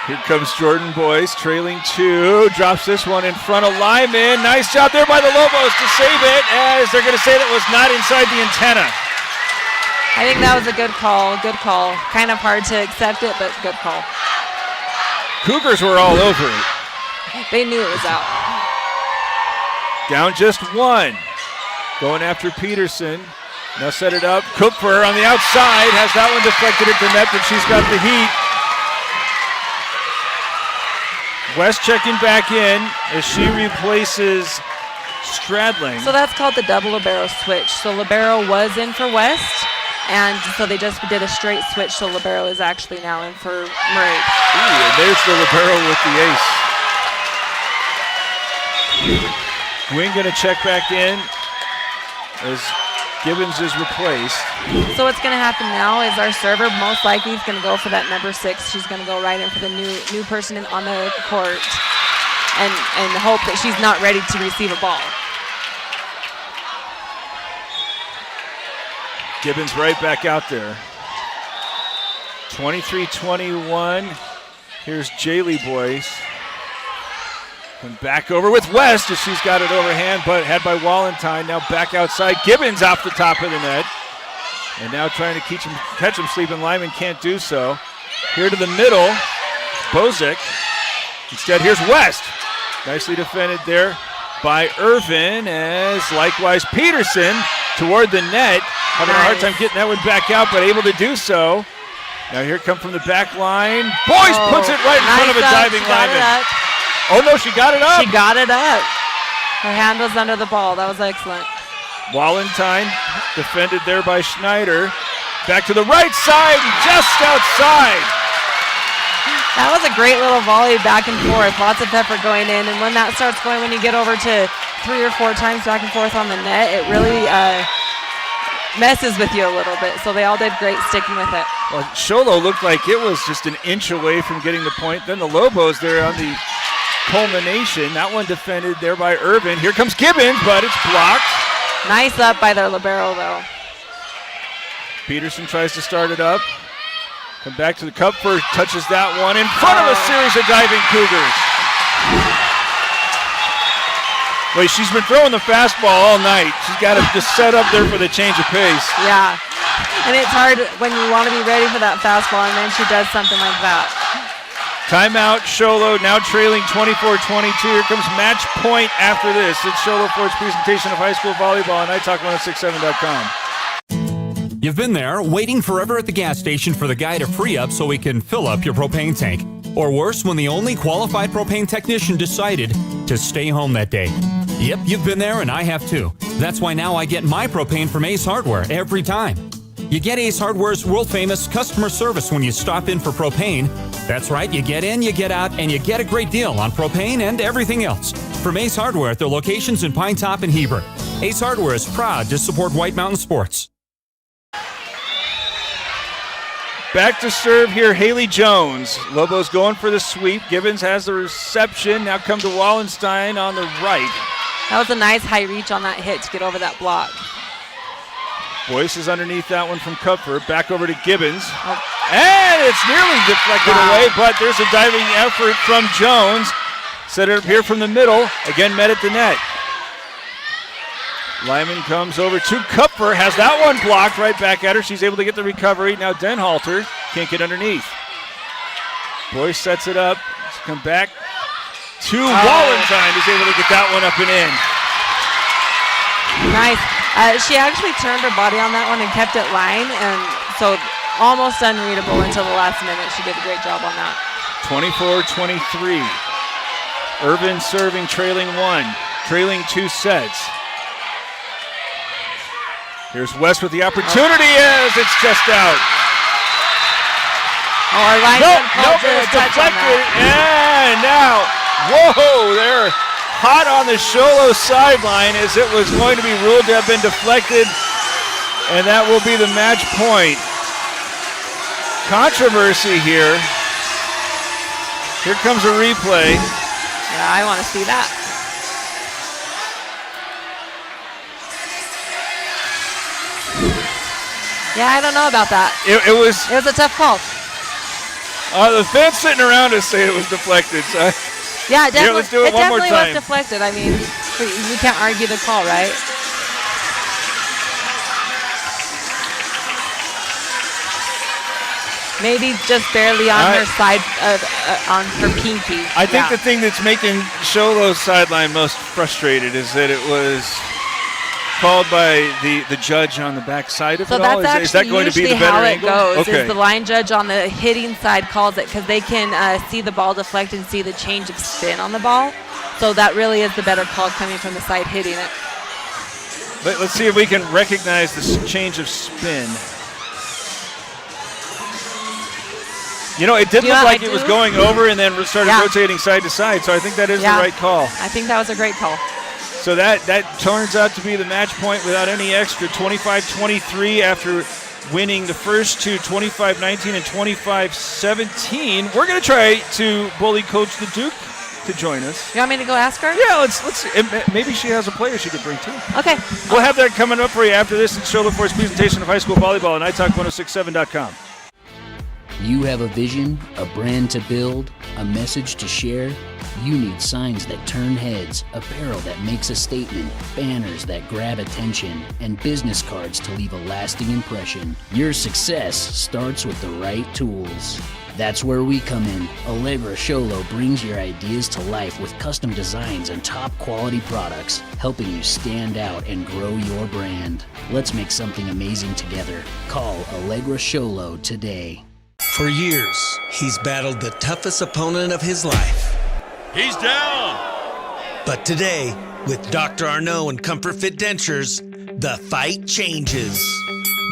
Here comes Jordan Boyce, trailing 2, drops this one in front of Lyman. Nice job there by the Lobos to save it, as they're going to say that was not inside the antenna.
I think that was a good call, Kind of hard to accept it, but good call.
Cougars were all over it.
They knew it was out.
Down just 1. Going after Peterson. Now set it up. Kupfer on the outside has that one deflected at the net, but she's got the heat. West checking back in as she replaces Stradling.
So that's called the double libero switch. So libero was in for West, and so they just did a straight switch, so libero is actually now in for Murray.
Ooh, and there's the libero with the ace. Gwynn going to check back in as Gibbons is replaced.
So what's going to happen now is our server most likely is going to go for that number 6. She's going to go right in for the new person on the court and hope that she's not ready to receive a ball.
Gibbons right back out there. 23-21. Here's Jaylee Boyce. And back over with West as she's got it overhand, but had by Wallentine. Now back outside. Gibbons off the top of the net. And now trying to catch him sleeping. Lyman can't do so. Here to the middle. Bozak. Instead, here's West. Nicely defended there by Irvin, as likewise Peterson toward the net. Having a hard time getting that one back out, but able to do so. Now here come from the back line. Boyce puts it right in front of a diving lineman. Oh, no, she got it up.
She got it up. Her hand was under the ball. That was excellent.
Wallentine defended there by Schneider. Back to the right side, just outside.
That was a great little volley back and forth. Lots of pepper going in. And when that starts going, when you get over to 3 or 4 times back and forth on the net, it really messes with you a little bit. So they all did great sticking with it.
Well, Sholo looked like it was just an inch away from getting the point. Then the Lobos there on the culmination. That one defended there by Irvin. Here comes Gibbons, but it's blocked.
Nice up by their libero, though.
Peterson tries to start it up. Come back to the Kupfer, touches that one in front of a series of diving Cougars. Wait, she's been throwing the fastball all night. She's got to just set up there for the change of pace.
Yeah, and it's hard when you want to be ready for that fastball, and then she does something like that.
Timeout, Sholo now trailing 24-22. Here comes match point after this. It's Sholo Ford's presentation of high school volleyball on iTalk1067.com.
You've been there, waiting forever at the gas station for the guy to free up so he can fill up your propane tank. Or worse, when the only qualified propane technician decided to stay home that day. Yep, you've been there, and I have too. That's why now I get my propane from Ace Hardware every time. You get Ace Hardware's world-famous customer service when you stop in for propane. That's right, you get in, you get out, and you get a great deal on propane and everything else. From Ace Hardware at their locations in Pine Top and Heber. Ace Hardware is proud to support White Mountain Sports.
Back to serve here, Haley Jones. Lobos going for the sweep. Gibbons has the reception. Now come to Wallenstein on the right.
That was a nice high reach on that hit to get over that block.
Boyce is underneath that one from Kupfer. Back over to Gibbons. And it's nearly deflected away, but there's a diving effort from Jones. Set it up here from the middle. Again, met at the net. Lyman comes over to Kupfer, has that one blocked right back at her. She's able to get the recovery. Now Denhalter can't get underneath. Boyce sets it up. Come back to Wallenstein, is able to get that one up and in.
Nice. She actually turned her body on that one and kept it line, and so almost unreadable until the last minute. She did a great job on that.
24-23. Irvin serving, trailing 1, trailing 2 sets. Here's West with the opportunity as it's just out.
Our line
nope, it was deflected. And now, whoa, they're hot on the Sholo sideline as it was going to be ruled to have been deflected. And that will be the match point. Controversy here. Here comes a replay.
Yeah, I want to see that. Yeah, I don't know about that.
It was
a tough call.
The fans sitting around us say it was deflected. So
yeah, definitely.
Here, let's do it one more time.
It definitely was deflected. I mean, we can't argue the call, right? Maybe just barely on her side, on her pinky.
I think the thing that's making Sholo's sideline most frustrated is that it was called by the judge on the back side of
so
it all?
That's
is that going to be the better angle?
how it goes.
Okay.
Is the line judge on the hitting side calls it because they can see the ball deflect and see the change of spin on the ball. So that really is the better call coming from the side hitting it.
Let's see if we can recognize this change of spin. You know, it did look like it was going over and then started rotating side to side, so I think that is the right call.
I think that was a great call.
So that turns out to be the match point without any extra. 25-23 after winning the first two, 25-19 and 25-17. We're going to try to bully Coach the Duke to join us.
You want me to go ask her?
Yeah, let's. Maybe she has a player she could bring too.
Okay.
We'll have that coming up for you after this. It's Sholo Ford's presentation of high school volleyball on iTalk1067.com.
You have a vision, a brand to build, a message to share. You need signs that turn heads, apparel that makes a statement, banners that grab attention, and business cards to leave a lasting impression. Your success starts with the right tools. That's where we come in. Allegra Sholo brings your ideas to life with custom designs and top quality products, helping you stand out and grow your brand. Let's make something amazing together. Call Allegra Sholo today.
For years, he's battled the toughest opponent of his life.
He's down!
But today, with Dr. Arnaud and Comfort Fit Dentures, the fight changes.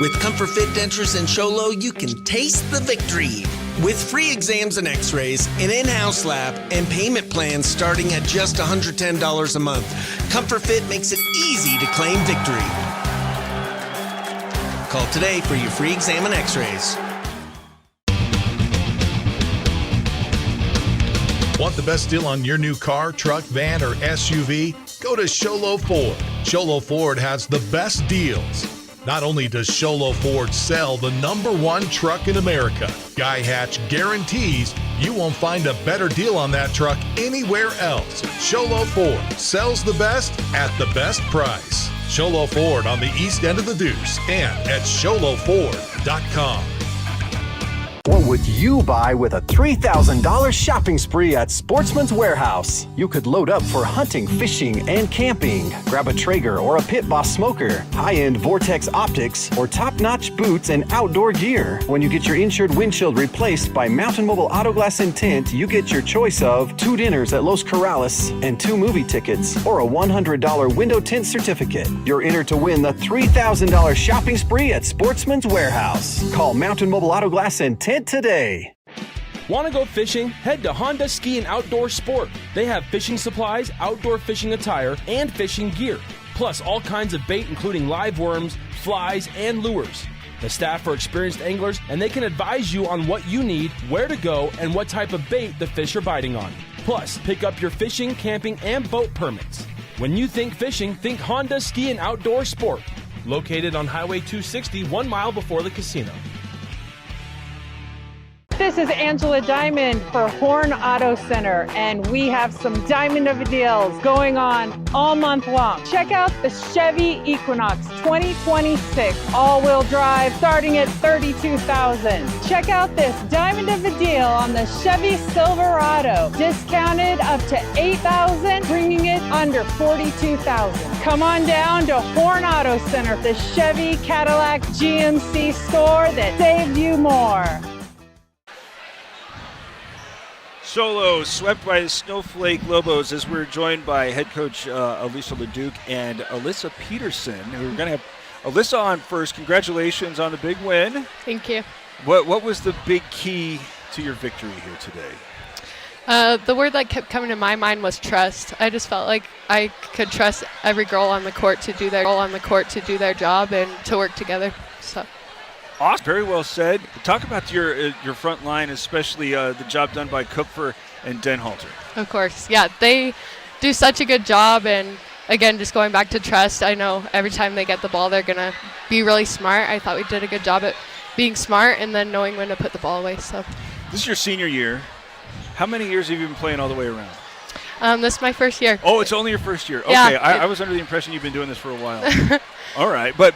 With Comfort Fit Dentures and Sholo, you can taste the victory. With free exams and x-rays, an in-house lab, and payment plans starting at just $110 a month, Comfort Fit makes it easy to claim victory. Call today for your free exam and x-rays.
Want the best deal on your new car, truck, van, or SUV? Go to Sholo Ford. Sholo Ford has the best deals. Not only does Sholo Ford sell the #1 truck in America, Guy Hatch guarantees you won't find a better deal on that truck anywhere else. Sholo Ford sells the best at the best price. Sholo Ford on the east end of the Deuce and at SholoFord.com.
What would you buy with a $3,000 shopping spree at Sportsman's Warehouse? You could load up for hunting, fishing, and camping. Grab a Traeger or a Pit Boss smoker, high-end Vortex optics, or top-notch boots and outdoor gear. When you get your insured windshield replaced by Mountain Mobile Auto Glass and Tint, you get your choice of 2 dinners at Los Corrales and 2 movie tickets, or a $100 window tint certificate. You're entered to win the $3,000 shopping spree at Sportsman's Warehouse. Call Mountain Mobile Auto Glass and Tint today.
Want to go fishing? Head to Honda Ski and Outdoor Sport. They have fishing supplies, outdoor fishing attire, and fishing gear. Plus all kinds of bait including live worms, flies, and lures. The staff are experienced anglers and they can advise you on what you need, where to go, and what type of bait the fish are biting on. Plus, pick up your fishing, camping, and boat permits. When you think fishing, think Honda Ski and Outdoor Sport. Located on Highway 260, 1 mile before the casino.
This is Angela Diamond for Horn Auto Center, and we have some diamond of deals going on all month long. Check out the Chevy Equinox 2026 all-wheel drive starting at $32,000. Check out this diamond of a deal on the Chevy Silverado, discounted up to $8,000, bringing it under $42,000. Come on down to Horn Auto Center, the Chevy Cadillac GMC store that saves you more.
Solo swept by the Snowflake Lobos as we're joined by head coach Alyssa LeDuc and Alyssa Peterson. We're going to have Alyssa on first. Congratulations on the big win.
Thank you.
What was the big key to your victory here today?
The word that kept coming to my mind was trust. I just felt like I could trust every girl on the court to do their job and to work together. So.
Awesome. Very well said. Talk about your front line, especially the job done by Kupfer and Denhalter.
Of course. Yeah, they do such a good job. And, again, just going back to trust, I know every time they get the ball, they're going to be really smart. I thought we did a good job at being smart and then knowing when to put the ball away. So.
This is your senior year. How many years have you been playing all the way around?
This is my first year.
Oh, it's only your first year. Okay,
yeah,
I was under the impression you've been doing this for a while. All right, but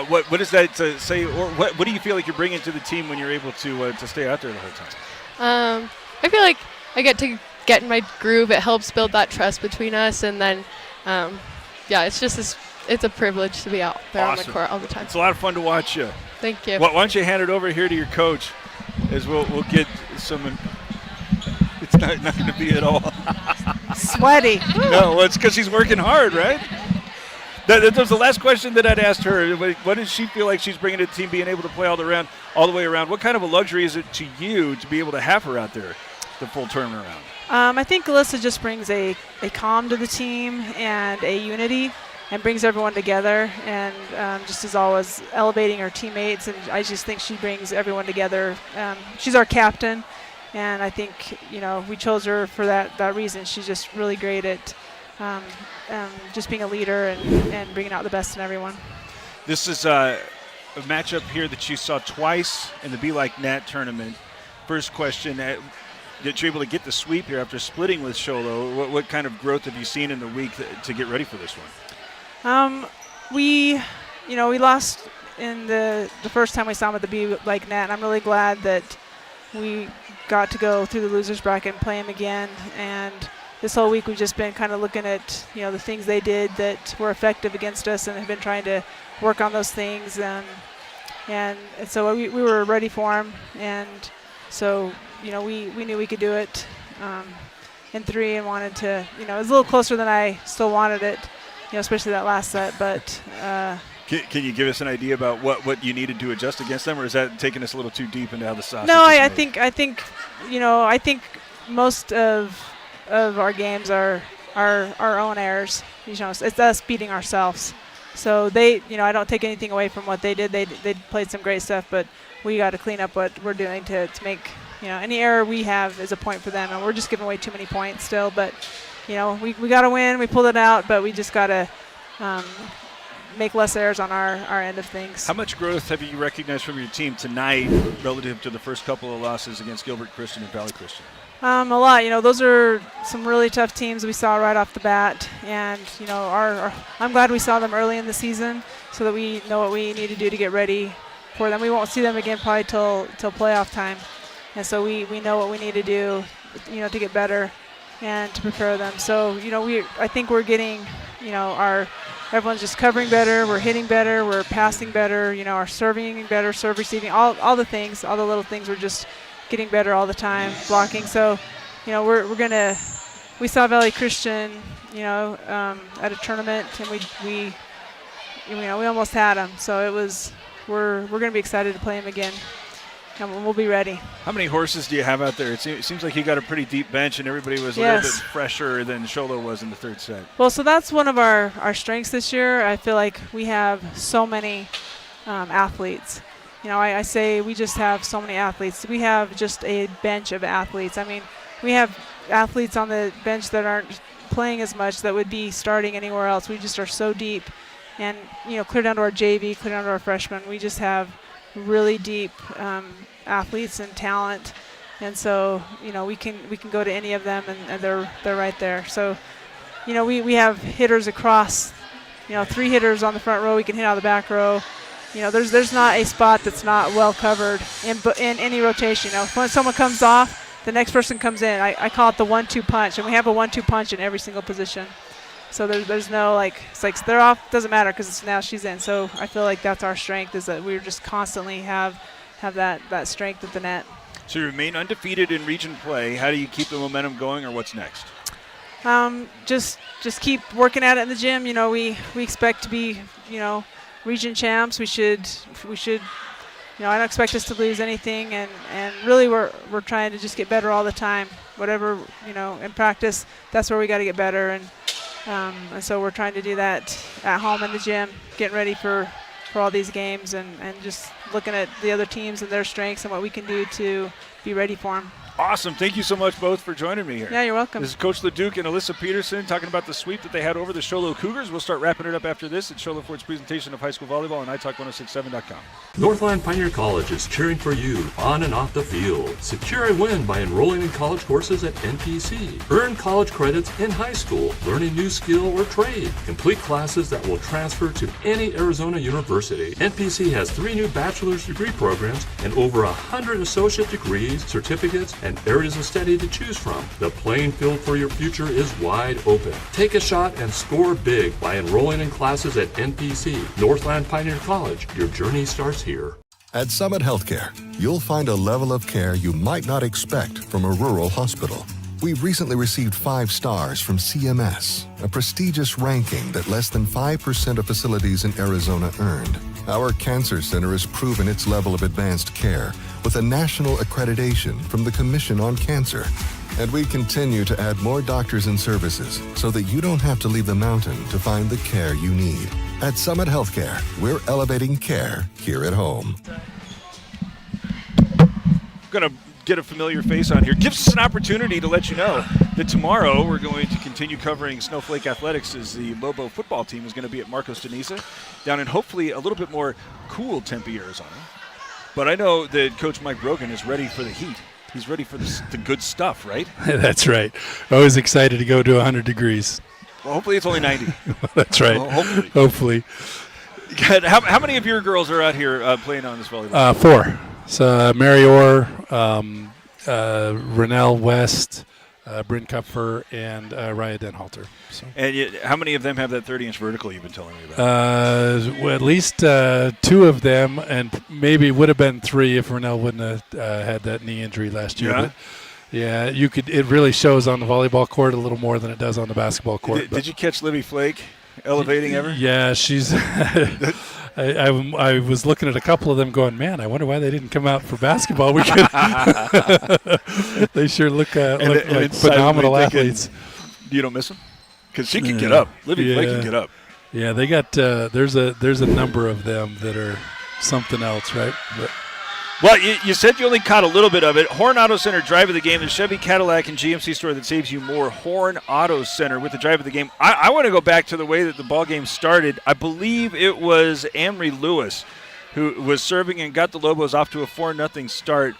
what does that say, or what do you feel like you're bringing to the team when you're able to stay out there the whole time?
I feel like I get to get in my groove. It helps build that trust between us, and then, it's a privilege to be out there on the court all the time.
It's a lot of fun to watch you.
Thank you.
Why don't you hand it over here to your coach, as we'll get some. It's not going to be at all
sweaty.
No, it's because she's working hard, right? That was the last question that I'd asked her. What does she feel like she's bringing to the team, being able to play all the way around? What kind of a luxury is it to you to be able to have her out there the full tournament around?
I think Alyssa just brings a calm to the team and a unity and brings everyone together and just is always elevating her teammates. And I just think she brings everyone together. She's our captain, and I think, we chose her for that reason. She's just really great at just being a leader and bringing out the best in everyone.
This is a matchup here that you saw twice in the Be Like Nat tournament. First question, that you're able to get the sweep here after splitting with Sholo. What kind of growth have you seen in the week to get ready for this one?
We lost in the first time we saw them at the Be Like Nat, and I'm really glad that we got to go through the losers bracket and play them again. And this whole week we've just been kind of looking at the things they did that were effective against us and have been trying to work on those things. And so we were ready for them. And so we knew we could do it in 3 and wanted to. It was a little closer than I still wanted it, especially that last set. But
Can you give us an idea about what you needed to adjust against them, or is that taking us a little too deep into how the sausage?
No,
is
I
made?
think most of our games are our own errors. It's us beating ourselves. So I don't take anything away from what they did. They played some great stuff, but we got to clean up what we're doing to make any error we have is a point for them, and we're just giving away too many points still. But we got to win. We pulled it out, but we just got to make less errors on our end of things.
How much growth have you recognized from your team tonight relative to the first couple of losses against Gilbert Christian and Valley Christian?
A lot. Those are some really tough teams we saw right off the bat, and I'm glad we saw them early in the season so that we know what we need to do to get ready for them. We won't see them again probably till playoff time, and so we know what we need to do, to get better and to prepare them. So I think we're getting, everyone's just covering better, we're hitting better, we're passing better, our serving better, serve receiving, all the things, all the little things. We're just getting better all the time, blocking. So, we saw Valley Christian, at a tournament, and we almost had them. So we're going to be excited to play them again, and we'll be ready.
How many horses do you have out there? It seems like you got a pretty deep bench, and everybody was a little bit fresher than Sholo was in the third set.
Well, so that's one of our strengths this year. I feel like we have so many athletes. I say we just have so many athletes. We have just a bench of athletes. I mean, we have athletes on the bench that aren't playing as much that would be starting anywhere else. We just are so deep. And, clear down to our JV, clear down to our freshmen, we just have really deep athletes and talent. And so, we can go to any of them, and they're right there. So, we have hitters across, 3 hitters on the front row. We can hit out of the back row. There's not a spot that's not well covered in any rotation. When someone comes off, the next person comes in. I call it the 1-2 punch, and we have a 1-2 punch in every single position. So there's no it's like they're off, doesn't matter because now she's in. So I feel like that's our strength, is that we just constantly have that strength at the net.
So you remain undefeated in region play. How do you keep the momentum going, or what's next?
Just keep working at it in the gym. We expect to be region champs. We should. I don't expect us to lose anything, and really we're trying to just get better all the time. Whatever in practice, that's where we got to get better, and so we're trying to do that at home in the gym, getting ready for all these games, and just looking at the other teams and their strengths and what we can do to be ready for them.
Awesome. Thank you so much both for joining me here.
Yeah, you're welcome.
This is Coach LeDuc and Alyssa Peterson talking about the sweep that they had over the Sholo Cougars. We'll start wrapping it up after this. It's Sholo Ford's presentation of high school volleyball on iTalk1067.com.
Northland Pioneer College is cheering for you on and off the field. Secure a win by enrolling in college courses at NPC. Earn college credits in high school, learn a new skill or trade. Complete classes that will transfer to any Arizona university. NPC has 3 new bachelor's degree programs and over 100 associate degrees, certificates, and areas of study to choose from. The playing field for your future is wide open. Take a shot and score big by enrolling in classes at NPC. Northland Pioneer College. Your journey starts here.
At Summit Healthcare, you'll find a level of care you might not expect from a rural hospital. We've recently received 5 stars from CMS, a prestigious ranking that less than 5% of facilities in Arizona earned. Our cancer center has proven its level of advanced care with a national accreditation from the Commission on Cancer. And we continue to add more doctors and services so that you don't have to leave the mountain to find the care you need. At Summit Healthcare, we're elevating care here at home.
I'm going to get a familiar face on here. Gives us an opportunity to let you know that tomorrow we're going to continue covering Snowflake Athletics, as the Lobo football team is going to be at Marcos Denisa down in hopefully a little bit more cool Tempe, Arizona. But I know that Coach Mike Brogan is ready for the heat. He's ready for the good stuff, right?
That's right. Always excited to go to 100 degrees.
Well, hopefully it's only 90.
That's right.
Well,
hopefully.
How many of your girls are out here playing on this volleyball?
4. So Mary Orr, Renelle West, Bryn Kupfer, and Raya Denhalter. So.
And how many of them have that 30-inch vertical you've been telling me about?
Well, at least 2 of them, and maybe would have been 3 if Renelle wouldn't have had that knee injury last year.
Yeah.
But yeah, it really shows on the volleyball court a little more than it does on the basketball court.
Did you catch Libby Flake elevating ever?
Yeah, she's I was looking at a couple of them going, man, I wonder why they didn't come out for basketball weekend. They sure look like phenomenal athletes.
You don't miss them? Because she can get up. Livy Flake can get up.
Yeah, they got there's a number of them that are something else, right? But
well, you said you only caught a little bit of it. Horn Auto Center drive of the game, the Chevy, Cadillac, and GMC store that saves you more. Horn Auto Center with the drive of the game. I want to go back to the way that the ball game started. I believe it was Amory Lewis who was serving and got the Lobos off to a 4-0 start,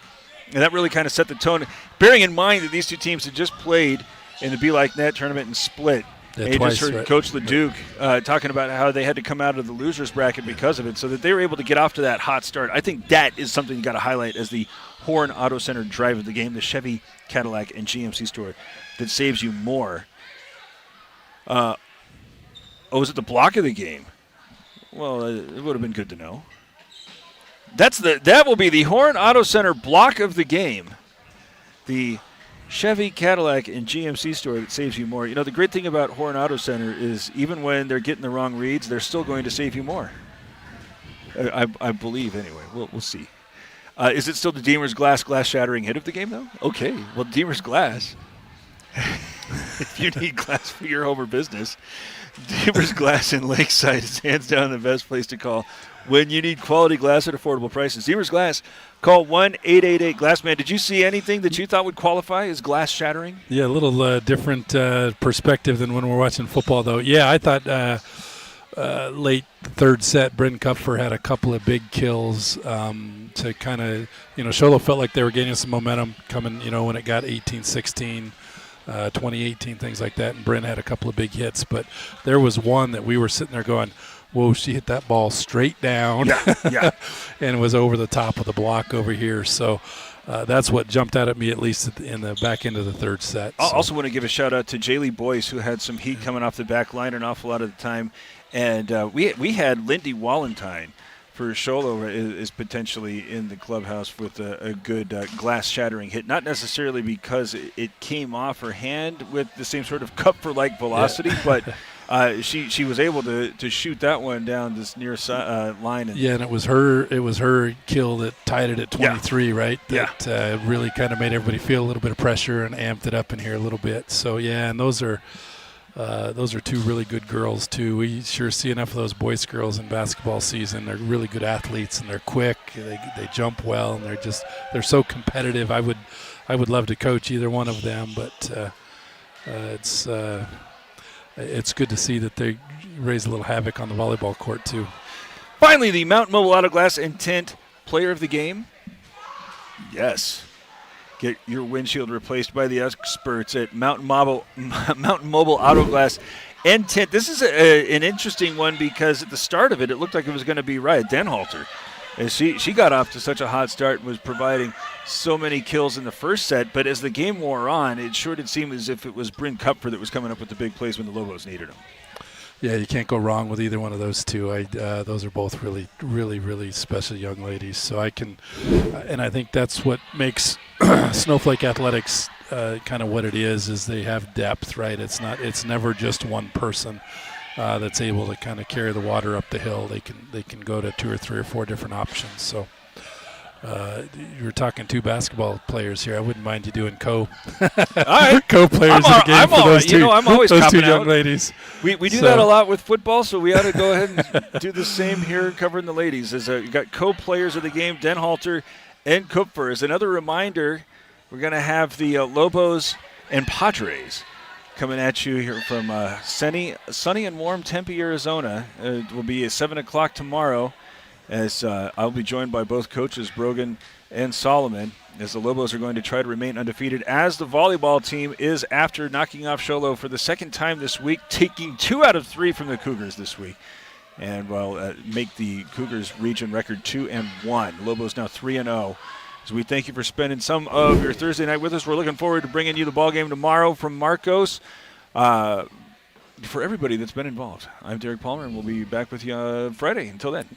and that really kind of set the tone. Bearing in mind that these two teams had just played in the Be Like Net tournament and split.
Yeah,
you
twice,
just heard
right?
Coach LeDuc talking about how they had to come out of the losers bracket because of it, so that they were able to get off to that hot start. I think that is something you got to highlight as the Horn Auto Center drive of the game, the Chevy, Cadillac, and GMC store that saves you more. Was it the block of the game? Well, it would have been good to know. That will be the Horn Auto Center block of the game. The Chevy, Cadillac, and GMC store that saves you more. You know, the great thing about Horn Auto Center is even when they're getting the wrong reads, they're still going to save you more. I believe, anyway. We'll see. Is it still the Deemer's glass shattering hit of the game, though? Okay. Well, Deemer's glass. If you need glass for your home or business, Deemer's Glass in Lakeside is hands down the best place to call when you need quality glass at affordable prices. Deemer's Glass, call 1-888-GLASSMAN. Did you see anything that you thought would qualify as glass shattering?
Yeah, a little different perspective than when we're watching football, though. Yeah, I thought late third set, Bryn Kupfer had a couple of big kills to kind of, Sholo felt like they were gaining some momentum coming, when it got 18-16. 2018, things like that, and Bryn had a couple of big hits, but there was one that we were sitting there going, whoa, she hit that ball straight down.
Yeah.
And was over the top of the block over here. So that's what jumped out at me, at least in the back end of the third set.
I also want to give a shout-out to Jaylee Boyce, who had some heat coming off the back line an awful lot of the time. And we had Lindy Wallentine for Sholo is potentially in the clubhouse with a good glass-shattering hit. Not necessarily because it came off her hand with the same sort of Kupfer-like velocity, but she was able to shoot that one down this near line.
And it was her kill that tied it at 23, right? That really kind of made everybody feel a little bit of pressure and amped it up in here a little bit. So and those are two really good girls too. We sure see enough of those boys girls in basketball season. They're really good athletes and they're quick. They jump well and they're so competitive. I would love to coach either one of them, but it's good to see that they raise a little havoc on the volleyball court too.
Finally, the Mountain Mobile Auto Glass and Tint Player of the Game. Yes. Get your windshield replaced by the experts at Mountain Mobile Auto Glass and Tint. This is an interesting one because at the start of it looked like it was going to be Raya Denhalter. As she got off to such a hot start and was providing so many kills in the first set, but as the game wore on, it sure did seem as if it was Bryn Kupfer that was coming up with the big plays when the Lobos needed him.
Yeah, you can't go wrong with either one of those two. Those are both really, really, really special young ladies. So I think that's what makes Snowflake Athletics kind of what it is they have depth, right? It's never just one person that's able to kind of carry the water up the hill. They can go to 2 or 3 or 4 different options. So you're talking 2 basketball players here. I wouldn't mind you doing co-players of the game for those two.
I'm always
those 2 young
out.
ladies.
We do that a lot with football, so we ought to go ahead and do the same here covering the ladies. You got co-players of the game, Denhalter and Kupfer. As another reminder, we're going to have the Lobos and Padres coming at you here from sunny and warm Tempe, Arizona. It will be at 7 o'clock tomorrow, as I'll be joined by both coaches, Brogan and Solomon, as the Lobos are going to try to remain undefeated, as the volleyball team is, after knocking off Sholo for the second time this week, taking 2 out of 3 from the Cougars this week, and make the Cougars region record 2-1. Lobos now 3-0. So we thank you for spending some of your Thursday night with us. We're looking forward to bringing you the ball game tomorrow from Marcos. For everybody that's been involved, I'm Derek Palmer, and we'll be back with you Friday. Until then.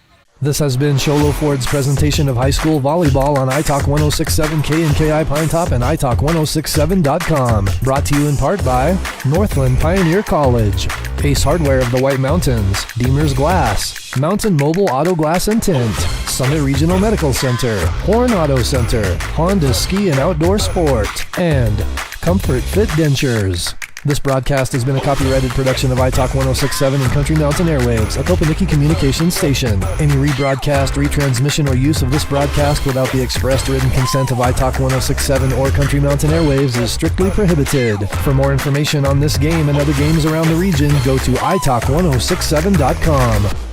This has been Sholo Ford's presentation of high school volleyball on iTalk 106.7 KNKI Pine Top and iTalk1067.com. Brought to you in part by Northland Pioneer College. Ace Hardware of the White Mountains, Deemer's Glass, Mountain Mobile Auto Glass and Tint, Summit Regional Medical Center, Horn Auto Center, Honda Ski and Outdoor Sport, and Comfort Fit Dentures. This broadcast has been a copyrighted production of iTalk 106.7 and Country Mountain Airwaves, a Kopaniki communications station. Any rebroadcast, retransmission, or use of this broadcast without the expressed written consent of iTalk 106.7 or Country Mountain Airwaves is strictly prohibited. For more information on this game and other games around the region, go to italk1067.com.